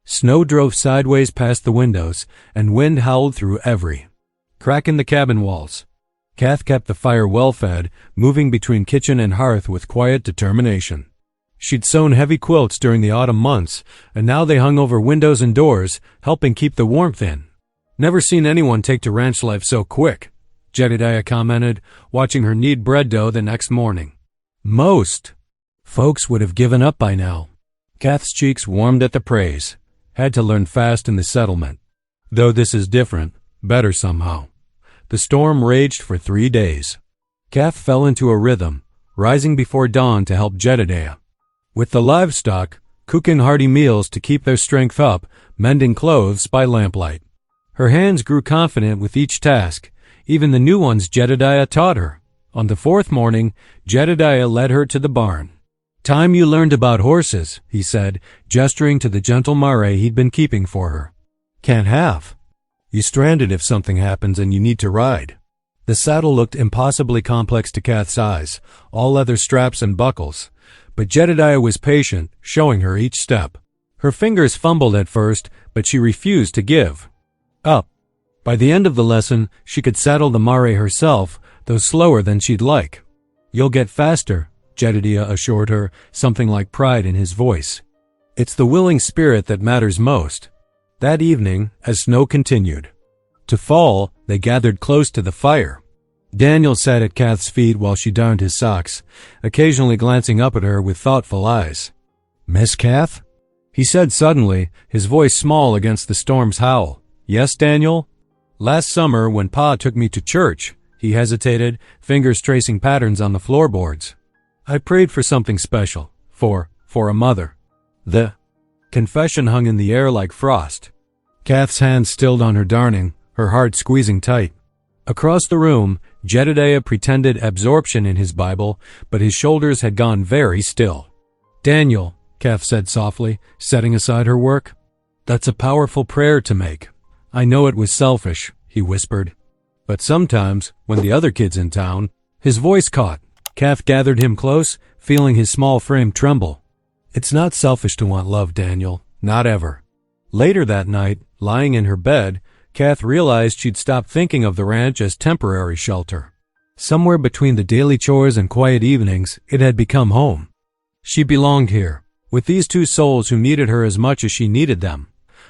Snow drove sideways past the windows, and wind howled through every crack in the cabin walls. Kath kept the fire well fed, moving between kitchen and hearth with quiet determination. She'd sewn heavy quilts during the autumn months, and now they hung over windows and doors, helping keep the warmth in. "Never seen anyone take to ranch life so quick," Jedediah commented, watching her knead bread dough the next morning. "Most folks would have given up by now." Kath's cheeks warmed at the praise. "Had to learn fast in the settlement. Though this is different, better somehow." The storm raged for 3 days. Kath fell into a rhythm, rising before dawn to help Jedediah with the livestock, cooking hearty meals to keep their strength up, mending clothes by lamplight. Her hands grew confident with each task, even the new ones Jedediah taught her. On the 4th morning, Jedediah led her to the barn. "Time you learned about horses," he said, gesturing to the gentle mare he'd been keeping for her. "Can't have. You stranded if something happens and you need to ride." The saddle looked impossibly complex to Kath's eyes, all leather straps and buckles. But Jedediah was patient, showing her each step. Her fingers fumbled at first, but she refused to give up. By the end of the lesson, she could saddle the mare herself, though slower than she'd like. "You'll get faster," Jedediah assured her, something like pride in his voice. "It's the willing spirit that matters most." That evening, as snow continued to fall, they gathered close to the fire. Daniel sat at Kath's feet while she darned his socks, occasionally glancing up at her with thoughtful eyes. "Miss Kath?" he said suddenly, his voice small against the storm's howl. "Yes, Daniel?" "Last summer, when Pa took me to church," he hesitated, fingers tracing patterns on the floorboards. "I prayed for something special, for a mother." The confession hung in the air like frost. Kath's hands stilled on her darning, her heart squeezing tight. Across the room, Jedediah pretended absorption in his Bible, but his shoulders had gone very still. "Daniel," Kath said softly, setting aside her work, "that's a powerful prayer to make." "I know it was selfish," he whispered. But sometimes, when the other kid's in town, his voice caught. Kath gathered him close, feeling his small frame tremble. It's not selfish to want love, Daniel. Not ever. Later that night, lying in her bed, Kath realized she'd stopped thinking of the ranch as temporary shelter. Somewhere between the daily chores and quiet evenings, it had become home. She belonged here, with these two souls who needed her as much as she needed them.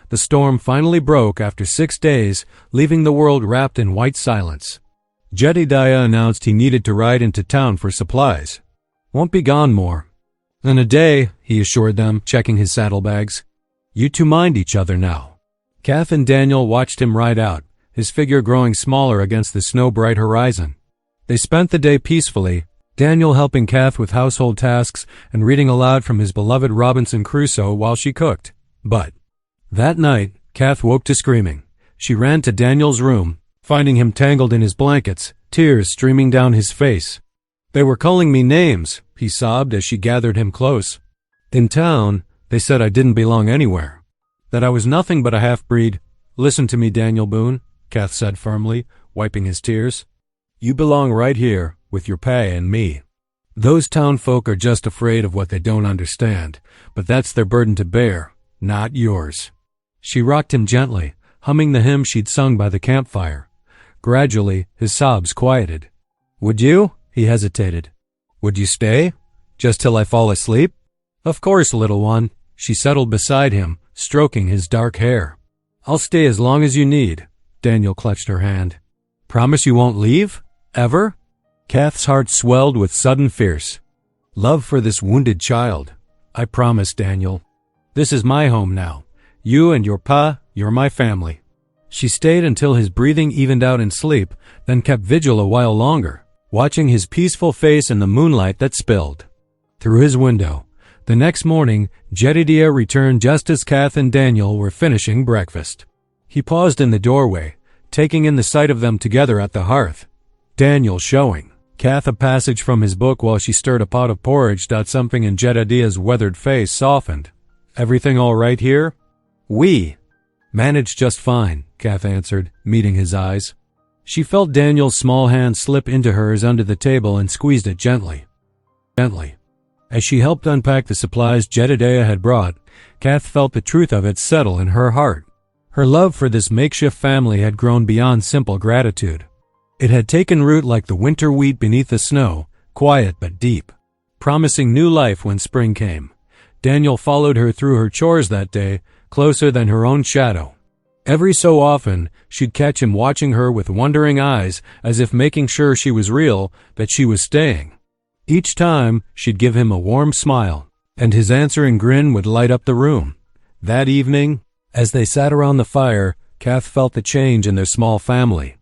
The storm finally broke after 6 days, leaving the world wrapped in white silence. Jedediah announced he needed to ride into town for supplies. Won't be gone more than a day, he assured them, checking his saddlebags. You two mind each other now. Kath and Daniel watched him ride out, his figure growing smaller against the snow-bright horizon. They spent the day peacefully, Daniel helping Kath with household tasks and reading aloud from his beloved Robinson Crusoe while she cooked. But that night, Kath woke to screaming. She ran to Daniel's room, finding him tangled in his blankets, tears streaming down his face. They were calling me names, he sobbed as she gathered him close. In town, they said I didn't belong anywhere, that I was nothing but a half-breed. Listen to me, Daniel Boone, Kath said firmly, wiping his tears. You belong right here, with your pa and me. Those town folk are just afraid of what they don't understand, but that's their burden to bear, not yours. She rocked him gently, humming the hymn she'd sung by the campfire. Gradually, his sobs quieted. Would you? He hesitated. Would you stay? Just till I fall asleep? Of course, little one. She settled beside him, stroking his dark hair. I'll stay as long as you need. Daniel clutched her hand. Promise you won't leave? Ever? Kath's heart swelled with sudden fierce love for this wounded child. I promise, Daniel. This is my home now. You and your pa, you're my family. She stayed until his breathing evened out in sleep, then kept vigil a while longer, watching his peaceful face in the moonlight that spilled through his window. The next morning, Jedediah returned just as Kath and Daniel were finishing breakfast. He paused in the doorway, taking in the sight of them together at the hearth. Daniel showing Kath a passage from his book while she stirred a pot of porridge. Something in Jedediah's weathered face softened. Everything all right here? We managed just fine, Kath answered, meeting his eyes. She felt Daniel's small hand slip into hers under the table and squeezed it gently. As she helped unpack the supplies Jedediah had brought, Kath felt the truth of it settle in her heart. Her love for this makeshift family had grown beyond simple gratitude. It had taken root like the winter wheat beneath the snow, quiet but deep, promising new life when spring came. Daniel followed her through her chores that day, closer than her own shadow. Every so often, she'd catch him watching her with wondering eyes, as if making sure she was real, that she was staying. Each time, she'd give him a warm smile, and his answering grin would light up the room. That evening, as they sat around the fire, Kath felt the change in their small family.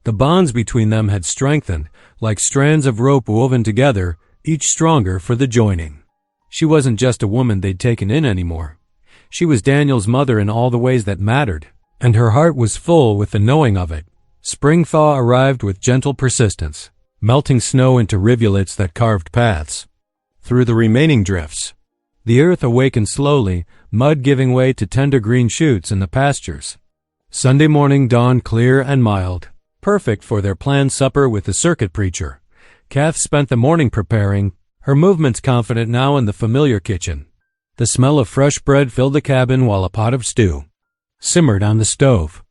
The bonds between them had strengthened, like strands of rope woven together, each stronger for the joining. She wasn't just a woman they'd taken in anymore. She was Daniel's mother in all the ways that mattered, and her heart was full with the knowing of it. Spring thaw arrived with gentle persistence, melting snow into rivulets that carved paths through the remaining drifts. The earth awakened slowly, mud giving way to tender green shoots in the pastures. Sunday morning dawned clear and mild, perfect for their planned supper with the circuit preacher. Kath spent the morning preparing, her movements confident now in the familiar kitchen. The smell of fresh bread filled the cabin while a pot of stew simmered on the stove.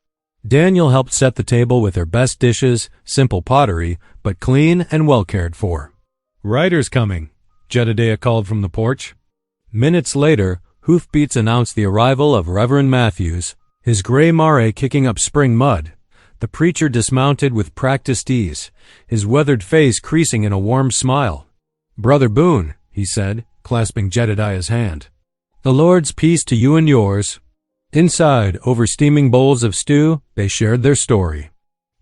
Daniel helped set the table with her best dishes, simple pottery, but clean and well cared for. Riders coming, Jedediah called from the porch. Minutes later, hoofbeats announced the arrival of Reverend Matthews, his gray mare kicking up spring mud. The preacher dismounted with practiced ease, his weathered face creasing in a warm smile. Brother Boone, he said, clasping Jedediah's hand. The Lord's peace to you and yours. Inside, over steaming bowls of stew, they shared their story.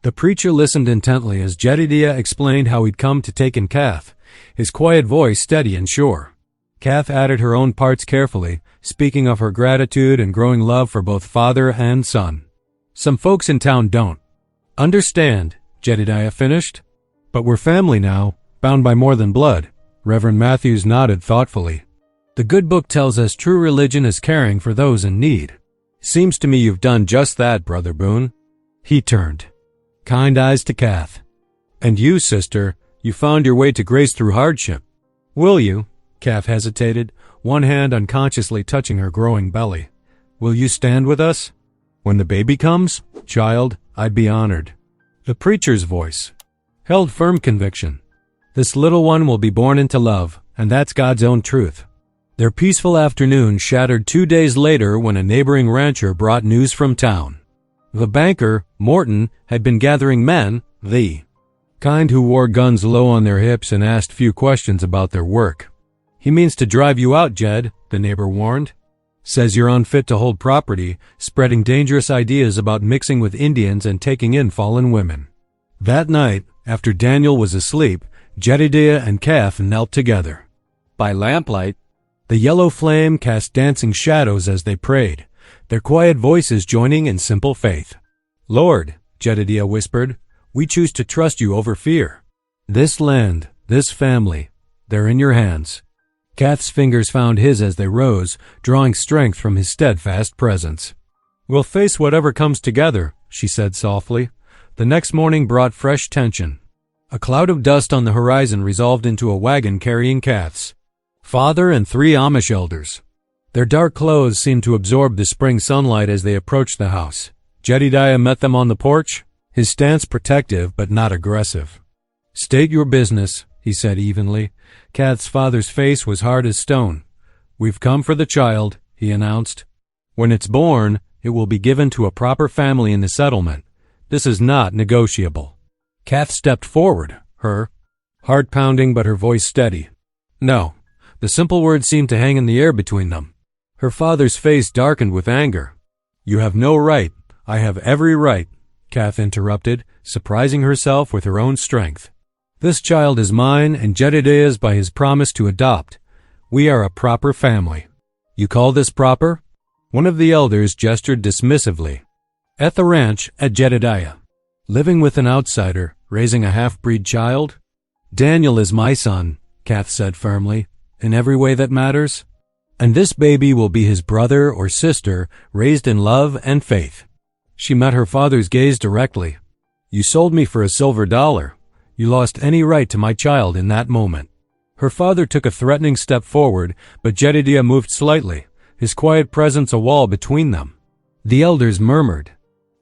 The preacher listened intently as Jedediah explained how he'd come to take in Kath, his quiet voice steady and sure. Kath added her own parts carefully, speaking of her gratitude and growing love for both father and son. Some folks in town don't understand, Jedediah finished. But we're family now, bound by more than blood. Reverend Matthews nodded thoughtfully. The good book tells us true religion is caring for those in need. Seems to me you've done just that, Brother Boone. He turned Kind eyes to Kath. And you, sister, you found your way to grace through hardship. Will you? Kath hesitated, one hand unconsciously touching her growing belly. Will you stand with us? When the baby comes? Child, I'd be honored. The preacher's voice held firm conviction. This little one will be born into love, and that's God's own truth. Their peaceful afternoon shattered 2 days later when a neighboring rancher brought news from town. The banker, Morton, had been gathering men, the kind who wore guns low on their hips and asked few questions about their work. He means to drive you out, Jed, the neighbor warned. Says you're unfit to hold property, spreading dangerous ideas about mixing with Indians and taking in fallen women. That night, after Daniel was asleep, Jedediah and Kath knelt together. By lamplight, the yellow flame cast dancing shadows as they prayed, their quiet voices joining in simple faith. Lord, Jedediah whispered, we choose to trust you over fear. This land, this family, they're in your hands. Kath's fingers found his as they rose, drawing strength from his steadfast presence. We'll face whatever comes together, she said softly. The next morning brought fresh tension. A cloud of dust on the horizon resolved into a wagon carrying Kath's father and 3 Amish elders. Their dark clothes seemed to absorb the spring sunlight as they approached the house. Jedediah met them on the porch, his stance protective but not aggressive. State your business, he said evenly. Kath's father's face was hard as stone. We've come for the child, he announced. When it's born, it will be given to a proper family in the settlement. This is not negotiable. Kath stepped forward, her heart pounding but her voice steady. No. The simple words seemed to hang in the air between them. Her father's face darkened with anger. You have no right. I have every right, Kath interrupted, surprising herself with her own strength. This child is mine and Jedediah's by his promise to adopt. We are a proper family. You call this proper? One of the elders gestured dismissively. At the ranch at Jedediah. Living with an outsider, raising a half-breed child? Daniel is my son, Kath said firmly, in every way that matters. And this baby will be his brother or sister, raised in love and faith. She met her father's gaze directly. You sold me for a silver dollar. You lost any right to my child in that moment. Her father took a threatening step forward, but Jedediah moved slightly, his quiet presence a wall between them. The elders murmured,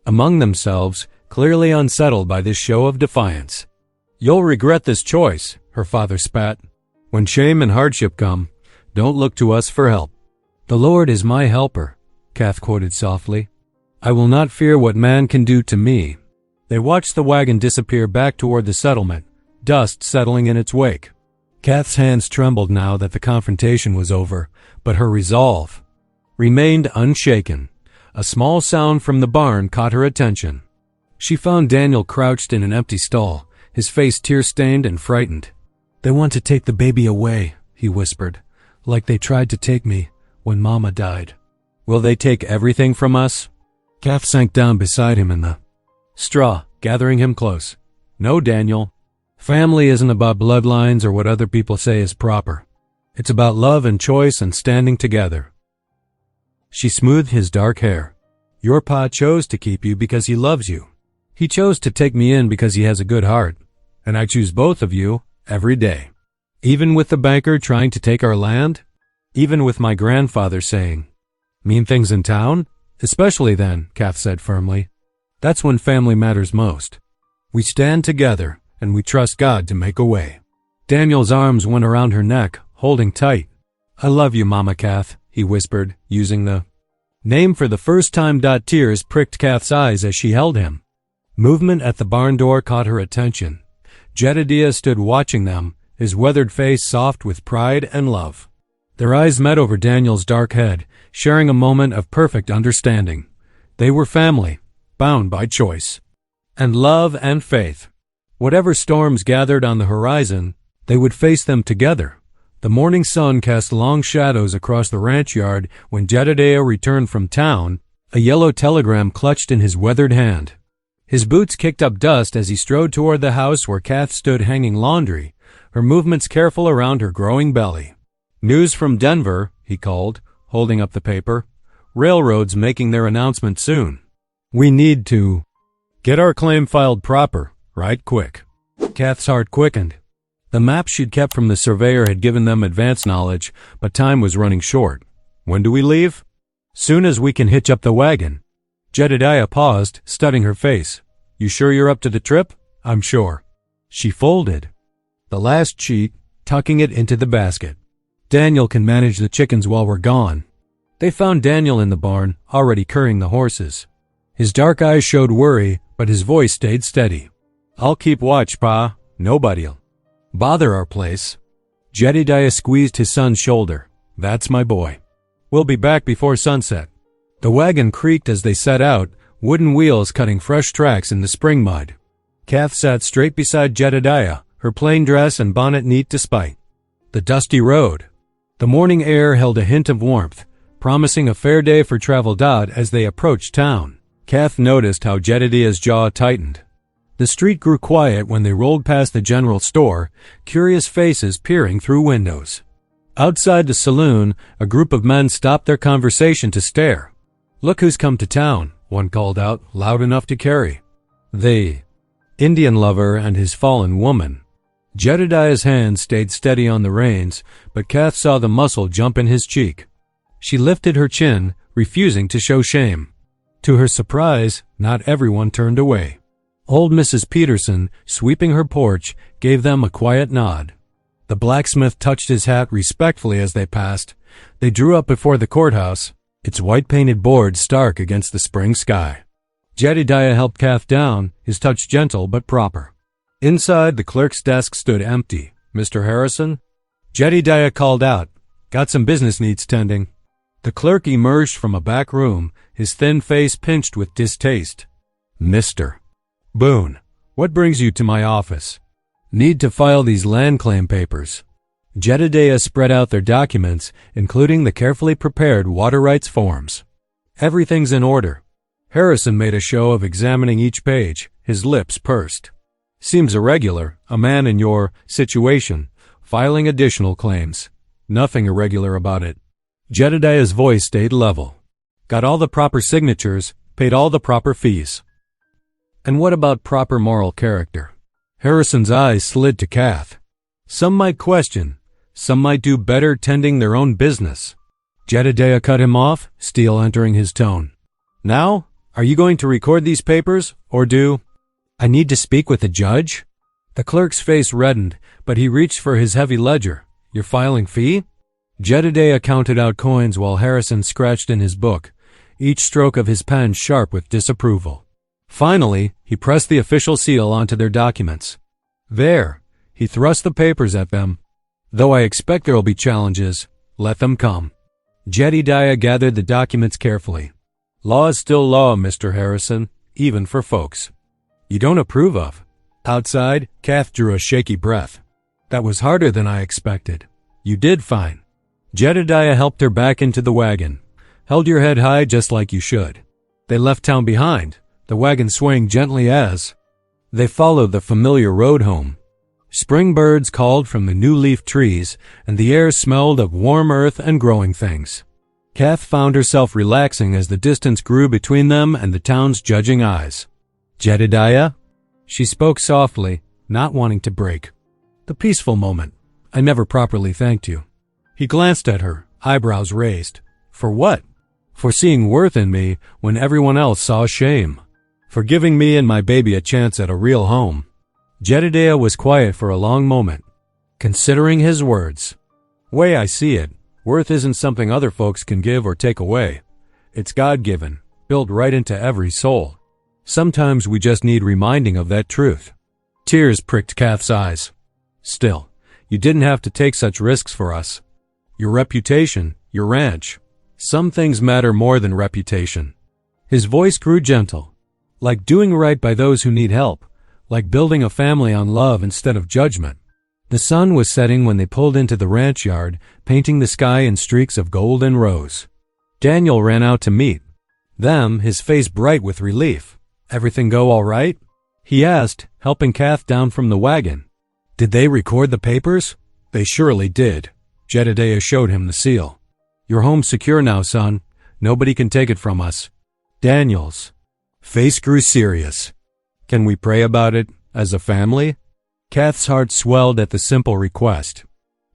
among themselves, clearly unsettled by this show of defiance. You'll regret this choice, her father spat. When shame and hardship come, don't look to us for help. The Lord is my helper, Kath quoted softly. I will not fear what man can do to me. They watched the wagon disappear back toward the settlement, dust settling in its wake. Kath's hands trembled now that the confrontation was over, but her resolve remained unshaken. A small sound from the barn caught her attention. She found Daniel crouched in an empty stall, his face tear-stained and frightened. They want to take the baby away, he whispered, like they tried to take me when Mama died. Will they take everything from us? Kath sank down beside him in the straw, gathering him close. No, Daniel. Family isn't about bloodlines or what other people say is proper. It's about love and choice and standing together. She smoothed his dark hair. Your pa chose to keep you because he loves you. He chose to take me in because he has a good heart. And I choose both of you every day. Even with the banker trying to take our land? Even with my grandfather saying, mean things in town? Especially then, Kath said firmly. That's when family matters most. We stand together, and we trust God to make a way. Daniel's arms went around her neck, holding tight. I love you, Mama Kath, he whispered, using the name for the first time. Tears pricked Kath's eyes as she held him. Movement at the barn door caught her attention. Jedediah stood watching them, his weathered face soft with pride and love. Their eyes met over Daniel's dark head, sharing a moment of perfect understanding. They were family, bound by choice, and love and faith. Whatever storms gathered on the horizon, they would face them together. The morning sun cast long shadows across the ranch yard when Jedediah returned from town, a yellow telegram clutched in his weathered hand. His boots kicked up dust as he strode toward the house where Kath stood hanging laundry, her movements careful around her growing belly. News from Denver, he called, holding up the paper. Railroads making their announcement soon. We need to Get our claim filed proper, right quick. Kath's heart quickened. The map she'd kept from the surveyor had given them advance knowledge, but time was running short. When do we leave? Soon as we can hitch up the wagon. Jedediah paused, studying her face. You sure you're up to the trip? I'm sure. She folded the last sheet, tucking it into the basket. Daniel can manage the chickens while we're gone. They found Daniel in the barn, already currying the horses. His dark eyes showed worry, but his voice stayed steady. I'll keep watch, Pa. Nobody'll bother our place. Jedediah squeezed his son's shoulder. That's my boy. We'll be back before sunset. The wagon creaked as they set out, wooden wheels cutting fresh tracks in the spring mud. Kath sat straight beside Jedediah, her plain dress and bonnet neat to spite. The dusty road. The morning air held a hint of warmth, promising a fair day for travel. As they approached town, Kath noticed how Jedediah's jaw tightened. The street grew quiet when they rolled past the general store, curious faces peering through windows. Outside the saloon, a group of men stopped their conversation to stare. Look who's come to town, one called out, loud enough to carry. The Indian lover and his fallen woman. Jedediah's hand stayed steady on the reins, but Kath saw the muscle jump in his cheek. She lifted her chin, refusing to show shame. To her surprise, not everyone turned away. Old Mrs. Peterson, sweeping her porch, gave them a quiet nod. The blacksmith touched his hat respectfully as they passed. They drew up before the courthouse, its white-painted boards stark against the spring sky. Jedediah helped Kath down, his touch gentle but proper. Inside, the clerk's desk stood empty. Mr. Harrison? Jedediah called out. Got some business needs tending. The clerk emerged from a back room, his thin face pinched with distaste. Mr. Boone, what brings you to my office? Need to file these land claim papers. Jedediah spread out their documents, including the carefully prepared water rights forms. Everything's in order. Harrison made a show of examining each page, his lips pursed. Seems irregular, a man in your situation, filing additional claims. Nothing irregular about it. Jedediah's voice stayed level. Got all the proper signatures, paid all the proper fees. And what about proper moral character? Harrison's eyes slid to Kath. Some might question, some might do better tending their own business. Jedediah cut him off, steel entering his tone. Now, are you going to record these papers, or do I need to speak with the judge? The clerk's face reddened, but he reached for his heavy ledger. Your filing fee? Jedediah counted out coins while Harrison scratched in his book, each stroke of his pen sharp with disapproval. Finally, he pressed the official seal onto their documents. There, he thrust the papers at them. Though I expect there'll be challenges, let them come. Jedediah gathered the documents carefully. Law is still law, Mr. Harrison, even for folks you don't approve of. Outside, Kath drew a shaky breath. That was harder than I expected. You did fine. Jedediah helped her back into the wagon. Held your head high just like you should. They left town behind, the wagon swaying gently as they followed the familiar road home. Spring birds called from the new-leaf trees, and the air smelled of warm earth and growing things. Kath found herself relaxing as the distance grew between them and the town's judging eyes. Jedediah? She spoke softly, not wanting to break. The peaceful moment. I never properly thanked you. He glanced at her, eyebrows raised. For what? For seeing worth in me when everyone else saw shame. For giving me and my baby a chance at a real home. Jedediah was quiet for a long moment, considering his words. Way I see it, worth isn't something other folks can give or take away. It's God-given, built right into every soul. Sometimes we just need reminding of that truth. Tears pricked Kath's eyes. Still, you didn't have to take such risks for us. Your reputation, your ranch. Some things matter more than reputation. His voice grew gentle, like doing right by those who need help, like building a family on love instead of judgment. The sun was setting when they pulled into the ranch yard, painting the sky in streaks of gold and rose. Daniel ran out to meet them, his face bright with relief. Everything go all right? He asked, helping Kath down from the wagon. Did they record the papers? They surely did. Jedediah showed him the seal. You're home secure now, son. Nobody can take it from us. Daniel's face grew serious. Can we pray about it as a family? Kath's heart swelled at the simple request.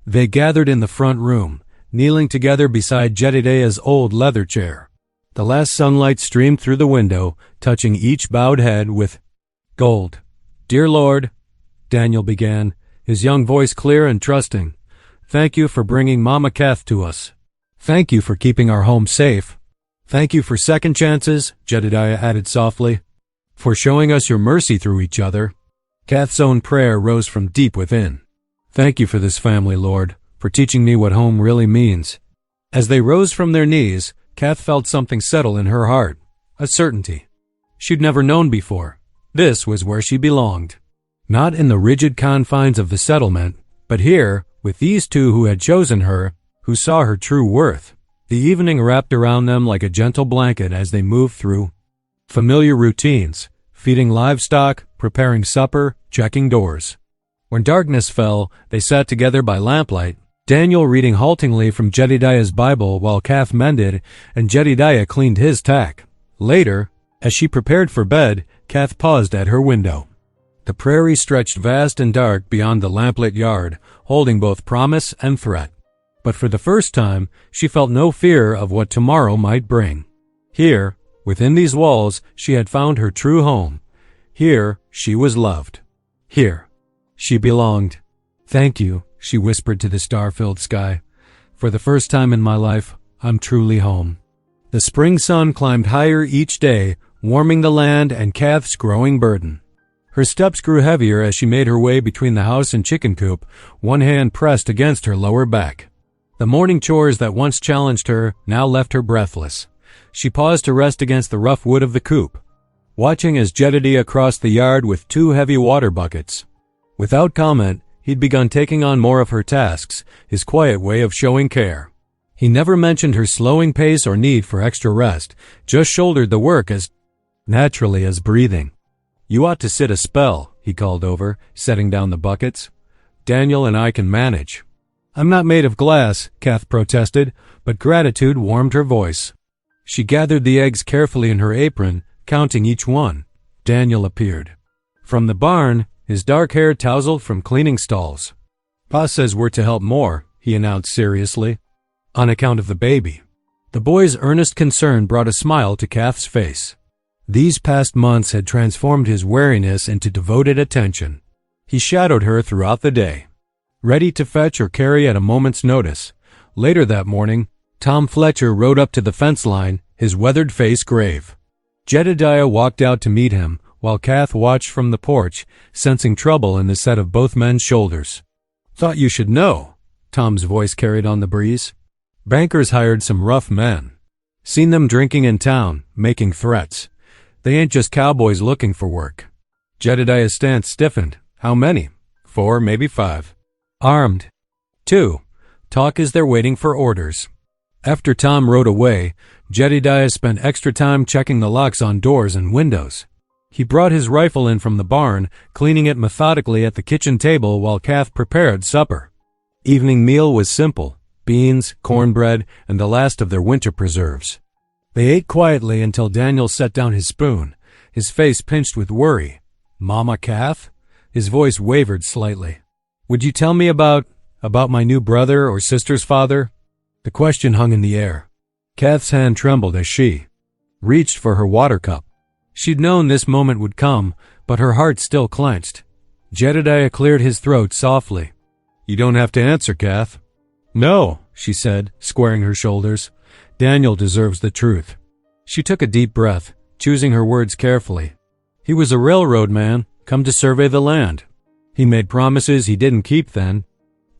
They gathered in the front room, kneeling together beside Jedediah's old leather chair. The last sunlight streamed through the window, touching each bowed head with gold. "Dear Lord," Daniel began, his young voice clear and trusting, "thank you for bringing Mama Kath to us. Thank you for keeping our home safe. Thank you for second chances," Jedediah added softly, "for showing us your mercy through each other." Kath's own prayer rose from deep within. "Thank you for this family, Lord, for teaching me what home really means." As they rose from their knees, Kath felt something settle in her heart, a certainty she'd never known before. This was where she belonged. Not in the rigid confines of the settlement, but here, with these two who had chosen her, who saw her true worth. The evening wrapped around them like a gentle blanket as they moved through familiar routines, feeding livestock, preparing supper, checking doors. When darkness fell, they sat together by lamplight, Daniel reading haltingly from Jedediah's Bible while Kath mended and Jedediah cleaned his tack. Later, as she prepared for bed, Kath paused at her window. The prairie stretched vast and dark beyond the lamplit yard, holding both promise and threat. But for the first time, she felt no fear of what tomorrow might bring. Here, within these walls, she had found her true home. Here, she was loved. Here, she belonged. "Thank you," she whispered to the star-filled sky. "For the first time in my life, I'm truly home." The spring sun climbed higher each day, warming the land and Kath's growing burden. Her steps grew heavier as she made her way between the house and chicken coop, one hand pressed against her lower back. The morning chores that once challenged her now left her breathless. She paused to rest against the rough wood of the coop, watching as Jedediah crossed the yard with 2 heavy water buckets. Without comment, he'd begun taking on more of her tasks, his quiet way of showing care. He never mentioned her slowing pace or need for extra rest, just shouldered the work as naturally as breathing. "You ought to sit a spell," he called over, setting down the buckets. "Daniel and I can manage." "I'm not made of glass," Kath protested, but gratitude warmed her voice. She gathered the eggs carefully in her apron, counting each one. Daniel appeared. From the barn, his dark hair tousled from cleaning stalls. "Pa says we're to help more," he announced seriously, "on account of the baby." The boy's earnest concern brought a smile to Kath's face. These past months had transformed his wariness into devoted attention. He shadowed her throughout the day, ready to fetch or carry at a moment's notice. Later that morning, Tom Fletcher rode up to the fence line, his weathered face grave. Jedediah walked out to meet him, while Kath watched from the porch, sensing trouble in the set of both men's shoulders. "Thought you should know," Tom's voice carried on the breeze. "Bankers hired some rough men. Seen them drinking in town, making threats. They ain't just cowboys looking for work." Jedediah's stance stiffened. "How many?" "4, maybe 5. "Armed?" "2. Talk as they're waiting for orders." After Tom rode away, Jedediah spent extra time checking the locks on doors and windows. He brought his rifle in from the barn, cleaning it methodically at the kitchen table while Kath prepared supper. Evening meal was simple: beans, cornbread, and the last of their winter preserves. They ate quietly until Daniel set down his spoon, his face pinched with worry. "Mama Kath?" His voice wavered slightly. "Would you tell me about my new brother or sister's father?" The question hung in the air. Kath's hand trembled as she reached for her water cup. She'd known this moment would come, but her heart still clenched. Jedediah cleared his throat softly. "You don't have to answer, Kath." "No," she said, squaring her shoulders. "Daniel deserves the truth." She took a deep breath, choosing her words carefully. He was a railroad man, come to survey the land. He made promises he didn't keep then,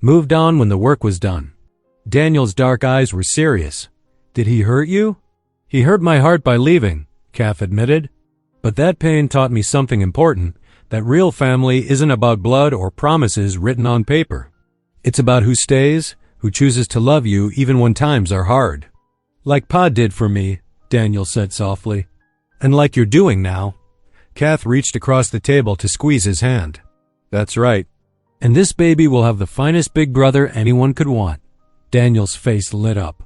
moved on when the work was done. Daniel's dark eyes were serious. "Did he hurt you?" "He hurt my heart by leaving," Kath admitted. "But that pain taught me something important, that real family isn't about blood or promises written on paper. It's about who stays, who chooses to love you even when times are hard." "Like Pa did for me," Daniel said softly. "And like you're doing now." Kath reached across the table to squeeze his hand. "That's right. And this baby will have the finest big brother anyone could want." Daniel's face lit up.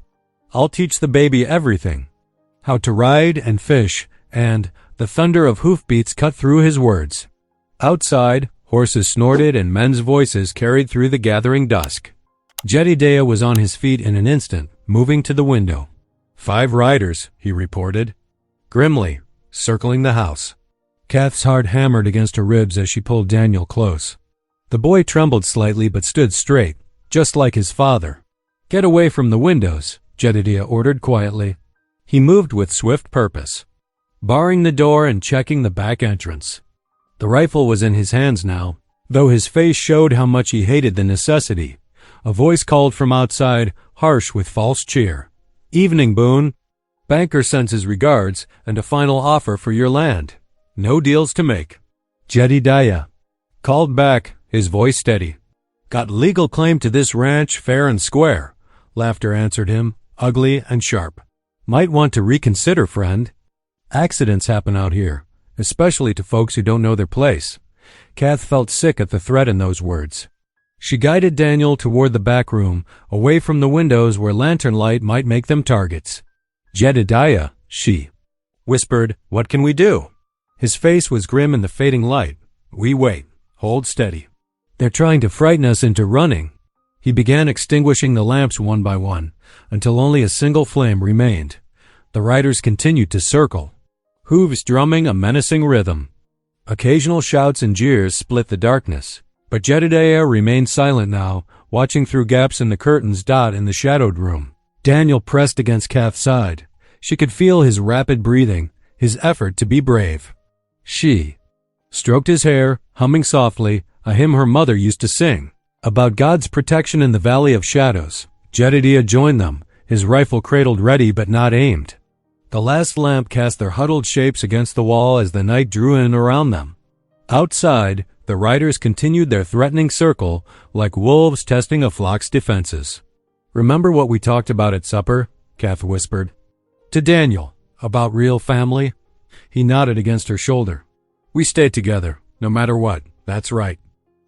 "I'll teach the baby everything. How to ride and fish and The thunder of hoofbeats cut through his words. Outside, horses snorted and men's voices carried through the gathering dusk. Jedediah was on his feet in an instant, moving to the window. 5 riders, he reported, grimly, circling the house. Kath's heart hammered against her ribs as she pulled Daniel close. The boy trembled slightly but stood straight, just like his father. Get away from the windows, Jedediah ordered quietly. He moved with swift purpose, barring the door and checking the back entrance. The rifle was in his hands now, though his face showed how much he hated the necessity. A voice called from outside, harsh with false cheer. Evening, Boone. Banker sends his regards and a final offer for your land. No deals to make. Jedediah called back, his voice steady. Got legal claim to this ranch fair and square. Laughter answered him, ugly and sharp. Might want to reconsider, friend. Accidents happen out here, especially to folks who don't know their place. Kath felt sick at the threat in those words. She guided Daniel toward the back room, away from the windows where lantern light might make them targets. Jedediah, she whispered, what can we do? His face was grim in the fading light. We wait. Hold steady. They're trying to frighten us into running. He began extinguishing the lamps one by one, until only a single flame remained. The riders continued to circle, hooves drumming a menacing rhythm. Occasional shouts and jeers split the darkness, but Jedediah remained silent now, watching through gaps in the curtains in the shadowed room. Daniel pressed against Kath's side. She could feel his rapid breathing, his effort to be brave. She stroked his hair, humming softly, a hymn her mother used to sing, about God's protection in the Valley of Shadows. Jedediah joined them, his rifle cradled ready but not aimed. The last lamp cast their huddled shapes against the wall as the night drew in around them. Outside, the riders continued their threatening circle, like wolves testing a flock's defenses. Remember what we talked about at supper? Kath whispered. To Daniel, about real family. He nodded against her shoulder. We stay together, no matter what, that's right.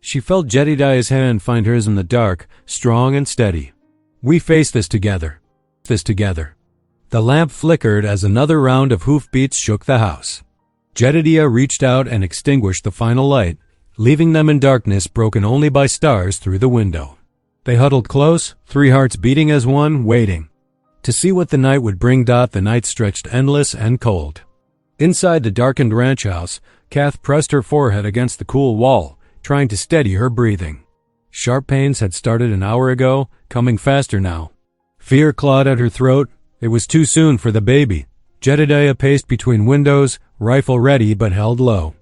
She felt Jedediah's hand find hers in the dark, strong and steady. We face this together. The lamp flickered as another round of hoofbeats shook the house. Jedediah reached out and extinguished the final light, leaving them in darkness broken only by stars through the window. They huddled close, 3 hearts beating as one, waiting to see what the night would bring. The night stretched endless and cold. Inside the darkened ranch house, Kath pressed her forehead against the cool wall, trying to steady her breathing. Sharp pains had started an hour ago, coming faster now. Fear clawed at her throat. It was too soon for the baby. Jedediah paced between windows, rifle ready but held low.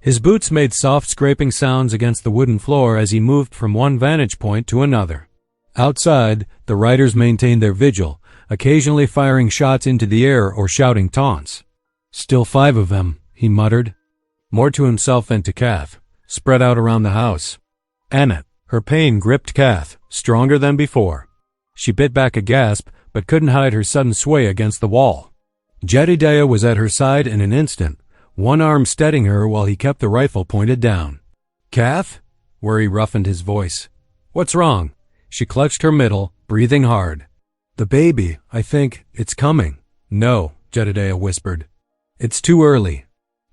His boots made soft scraping sounds against the wooden floor as he moved from one vantage point to another. Outside, the riders maintained their vigil, occasionally firing shots into the air or shouting taunts. Still 5 of them, he muttered, more to himself than to Kath, spread out around the house. Annette, her pain gripped Kath, stronger than before. She bit back a gasp, but couldn't hide her sudden sway against the wall. Jedediah was at her side in an instant, one arm steadying her while he kept the rifle pointed down. Kath? Worry roughened his voice. What's wrong? She clutched her middle, breathing hard. The baby, I think, it's coming. No, Jedediah whispered. It's too early.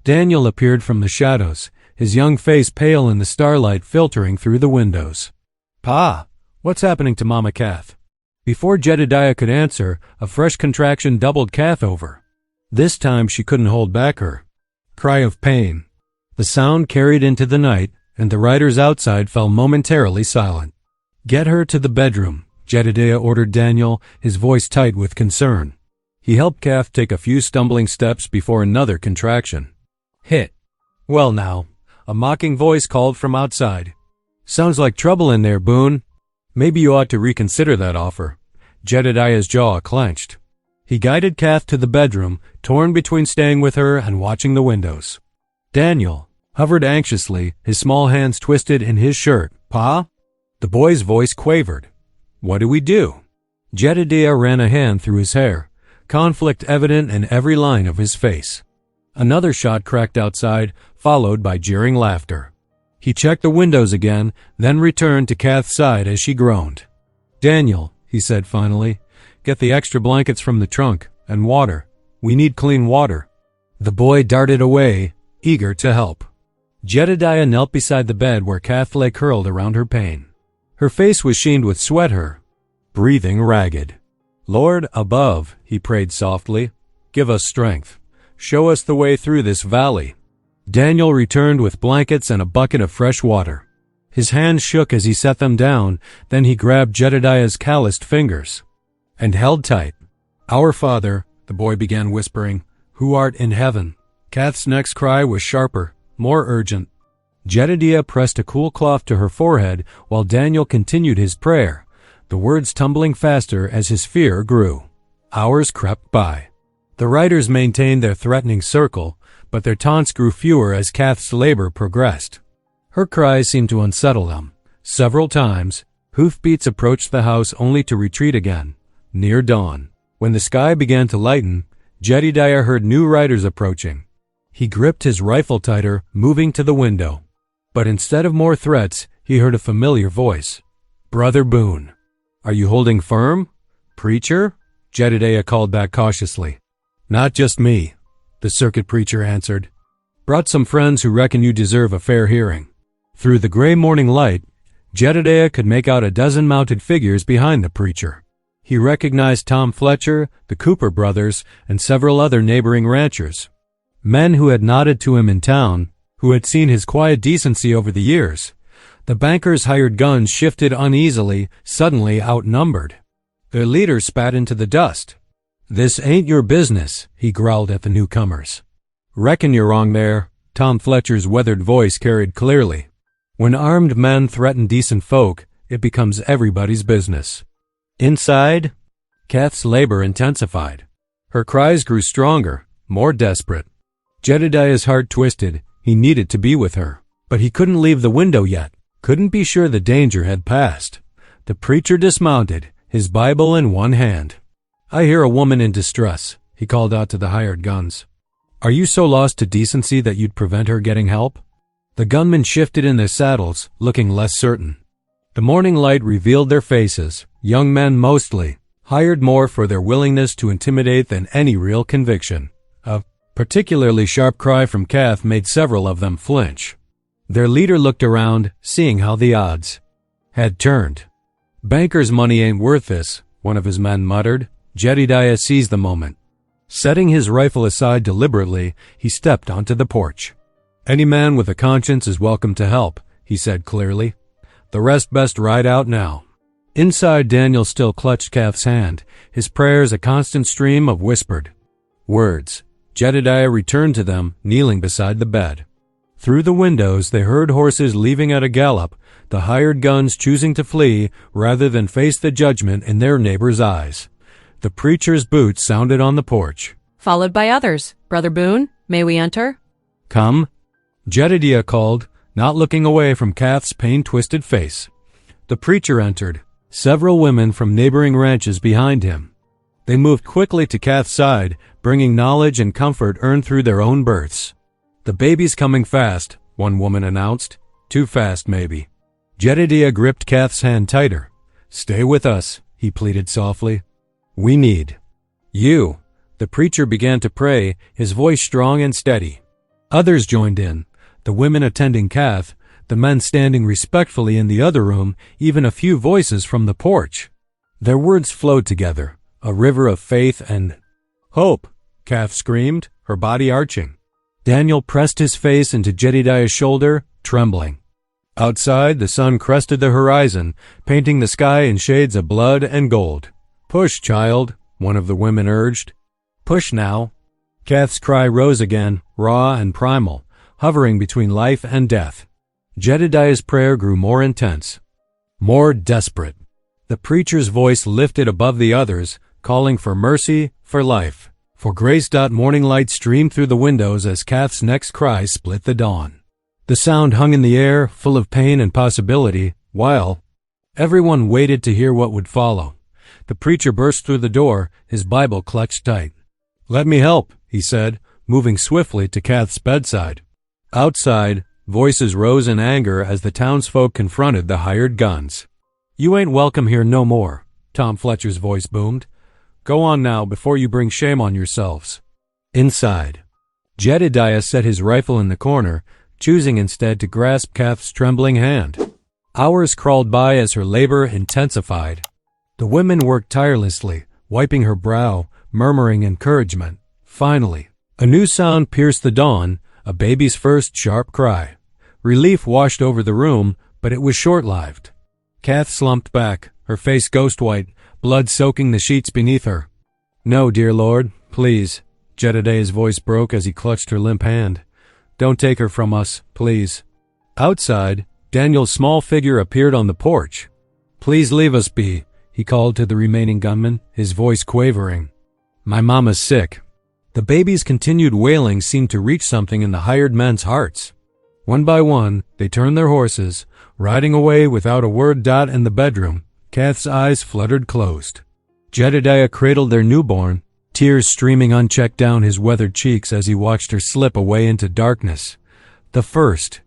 Daniel appeared from the shadows, his young face pale in the starlight filtering through the windows. Pa, what's happening to Mama Kath? Before Jedediah could answer, a fresh contraction doubled Kath over. This time she couldn't hold back her cry of pain. The sound carried into the night, and the riders outside fell momentarily silent. Get her to the bedroom, Jedediah ordered Daniel, his voice tight with concern. He helped Kath take a few stumbling steps before another contraction. Hit. Well now, a mocking voice called from outside. Sounds like trouble in there, Boone. Maybe you ought to reconsider that offer. Jedediah's jaw clenched. He guided Kath to the bedroom, torn between staying with her and watching the windows. Daniel hovered anxiously, his small hands twisted in his shirt. Pa? The boy's voice quavered. What do we do? Jedediah ran a hand through his hair, conflict evident in every line of his face. Another shot cracked outside, followed by jeering laughter. He checked the windows again, then returned to Kath's side as she groaned. Daniel, he said finally, get the extra blankets from the trunk, and water. We need clean water. The boy darted away, eager to help. Jedediah knelt beside the bed where Kath lay curled around her pain. Her face was sheened with sweat, her breathing ragged. "Lord above," he prayed softly, "give us strength. Show us the way through this valley." Daniel returned with blankets and a bucket of fresh water. His hands shook as he set them down, then he grabbed Jedediah's calloused fingers and held tight. "Our Father," the boy began whispering, "who art in heaven." Kath's next cry was sharper, more urgent. Jedediah pressed a cool cloth to her forehead while Daniel continued his prayer, the words tumbling faster as his fear grew. Hours crept by. The riders maintained their threatening circle, but their taunts grew fewer as Kath's labor progressed. Her cries seemed to unsettle them. Several times, hoofbeats approached the house only to retreat again. Near dawn, when the sky began to lighten, Jedediah heard new riders approaching. He gripped his rifle tighter, moving to the window. But instead of more threats, he heard a familiar voice. "Brother Boone." "Are you holding firm?" "Preacher?" Jedediah called back cautiously. "Not just me," the circuit preacher answered. "Brought some friends who reckon you deserve a fair hearing." Through the gray morning light, Jedediah could make out a dozen mounted figures behind the preacher. He recognized Tom Fletcher, the Cooper brothers, and several other neighboring ranchers. Men who had nodded to him in town, who had seen his quiet decency over the years. The bankers' hired guns shifted uneasily, suddenly outnumbered. Their leader spat into the dust. "This ain't your business," he growled at the newcomers. "Reckon you're wrong there," Tom Fletcher's weathered voice carried clearly. When armed men threaten decent folk, it becomes everybody's business. Inside, Kath's labor intensified. Her cries grew stronger, more desperate. Jedediah's heart twisted. He needed to be with her. But he couldn't leave the window yet. Couldn't be sure the danger had passed. The preacher dismounted, his Bible in one hand. "I hear a woman in distress," he called out to the hired guns. "Are you so lost to decency that you'd prevent her getting help?" The gunmen shifted in their saddles, looking less certain. The morning light revealed their faces, young men mostly, hired more for their willingness to intimidate than any real conviction. A particularly sharp cry from Kath made several of them flinch. Their leader looked around, seeing how the odds had turned. "Banker's money ain't worth this," one of his men muttered. Jedediah seized the moment. Setting his rifle aside deliberately, he stepped onto the porch. "Any man with a conscience is welcome to help," he said clearly. "The rest best ride out now." Inside, Daniel still clutched Kath's hand, his prayers a constant stream of whispered words. Jedediah returned to them, kneeling beside the bed. Through the windows, they heard horses leaving at a gallop, the hired guns choosing to flee rather than face the judgment in their neighbors' eyes. The preacher's boots sounded on the porch. Followed by others. "Brother Boone, may we enter?" "Come," Jedediah called, not looking away from Kath's pain-twisted face. The preacher entered, several women from neighboring ranches behind him. They moved quickly to Kath's side, bringing knowledge and comfort earned through their own births. "The baby's coming fast," one woman announced. "Too fast, maybe." Jedediah gripped Kath's hand tighter. "Stay with us," he pleaded softly. "We need you." The preacher began to pray, his voice strong and steady. Others joined in, the women attending Kath, the men standing respectfully in the other room, even a few voices from the porch. Their words flowed together, a river of faith and hope. Kath screamed, her body arching. Daniel pressed his face into Jedediah's shoulder, trembling. Outside, the sun crested the horizon, painting the sky in shades of blood and gold. "Push, child," one of the women urged. "Push now." Kath's cry rose again, raw and primal, hovering between life and death. Jedediah's prayer grew more intense, more desperate. The preacher's voice lifted above the others, calling for mercy, for life, for grace. Morning light streamed through the windows as Kath's next cry split the dawn. The sound hung in the air, full of pain and possibility, while everyone waited to hear what would follow. The preacher burst through the door, his Bible clutched tight. "Let me help," he said, moving swiftly to Kath's bedside. Outside, voices rose in anger as the townsfolk confronted the hired guns. "You ain't welcome here no more," Tom Fletcher's voice boomed. "Go on now before you bring shame on yourselves." Inside, Jedediah set his rifle in the corner, choosing instead to grasp Kath's trembling hand. Hours crawled by as her labor intensified. The women worked tirelessly, wiping her brow, murmuring encouragement. Finally, a new sound pierced the dawn, a baby's first sharp cry. Relief washed over the room, but it was short-lived. Kath slumped back, her face ghost-white, blood soaking the sheets beneath her. "No, dear Lord, please." Jedediah's voice broke as he clutched her limp hand. "Don't take her from us, please." Outside, Daniel's small figure appeared on the porch. "Please leave us be," he called to the remaining gunman, his voice quavering. "My mama's sick." The baby's continued wailing seemed to reach something in the hired men's hearts. One by one, they turned their horses, riding away without a word. In the bedroom, Kath's eyes fluttered closed. Jedediah cradled their newborn, tears streaming unchecked down his weathered cheeks as he watched her slip away into darkness. The first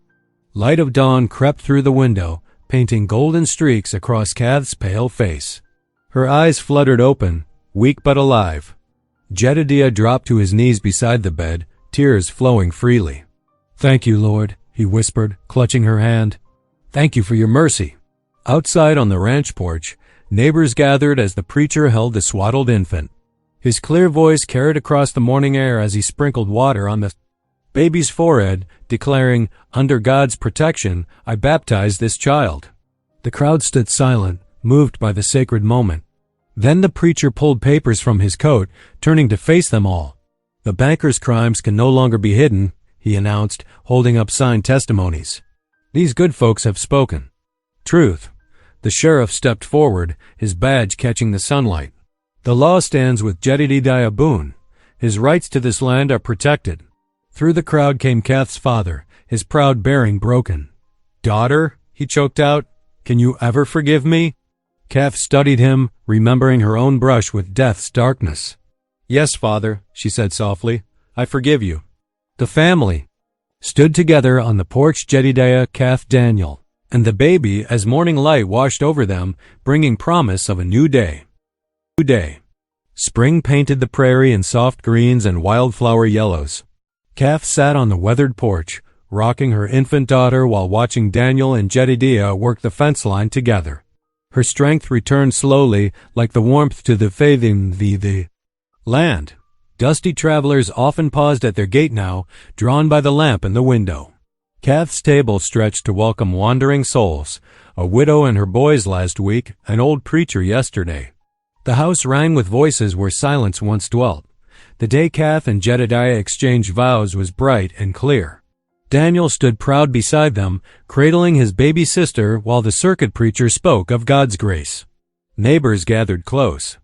light of dawn crept through the window, painting golden streaks across Kath's pale face. Her eyes fluttered open, weak but alive. Jedediah dropped to his knees beside the bed, tears flowing freely. "Thank you, Lord," he whispered, clutching her hand. "Thank you for your mercy." Outside on the ranch porch, neighbors gathered as the preacher held the swaddled infant. His clear voice carried across the morning air as he sprinkled water on the baby's forehead, declaring, "Under God's protection, I baptize this child." The crowd stood silent, moved by the sacred moment. Then the preacher pulled papers from his coat, turning to face them all. "The banker's crimes can no longer be hidden," he announced, holding up signed testimonies. "These good folks have spoken. Truth." The sheriff stepped forward, his badge catching the sunlight. "The law stands with Jedediah Boone. His rights to this land are protected." Through the crowd came Kath's father, his proud bearing broken. "Daughter," he choked out, "can you ever forgive me?" Kath studied him, remembering her own brush with death's darkness. "Yes, Father," she said softly, "I forgive you." The family stood together on the porch, Jedediah, Kath, Daniel, and the baby as morning light washed over them, bringing promise of a new day. New day. Spring painted the prairie in soft greens and wildflower yellows. Kath sat on the weathered porch, rocking her infant daughter while watching Daniel and Jedediah work the fence line together. Her strength returned slowly, like the warmth to the faithing the land. Dusty travelers often paused at their gate now, drawn by the lamp in the window. Kath's table stretched to welcome wandering souls, a widow and her boys last week, an old preacher yesterday. The house rang with voices where silence once dwelt. The day Kath and Jedediah exchanged vows was bright and clear. Daniel stood proud beside them, cradling his baby sister while the circuit preacher spoke of God's grace. Neighbors gathered close,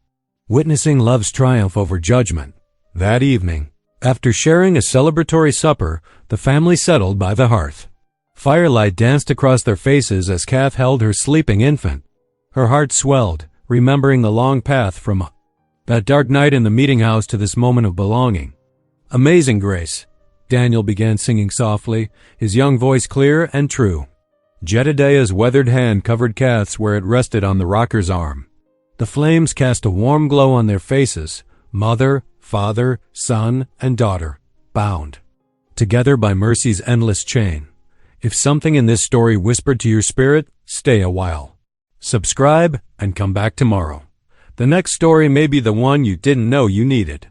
witnessing love's triumph over judgment. That evening, after sharing a celebratory supper, the family settled by the hearth. Firelight danced across their faces as Kath held her sleeping infant. Her heart swelled, remembering the long path from that dark night in the meeting house to this moment of belonging. "Amazing Grace," Daniel began singing softly, his young voice clear and true. Jedediah's weathered hand covered Kath's where it rested on the rocker's arm. The flames cast a warm glow on their faces, mother, father, son, and daughter, bound together by mercy's endless chain. If something in this story whispered to your spirit, stay a while. Subscribe and come back tomorrow. The next story may be the one you didn't know you needed.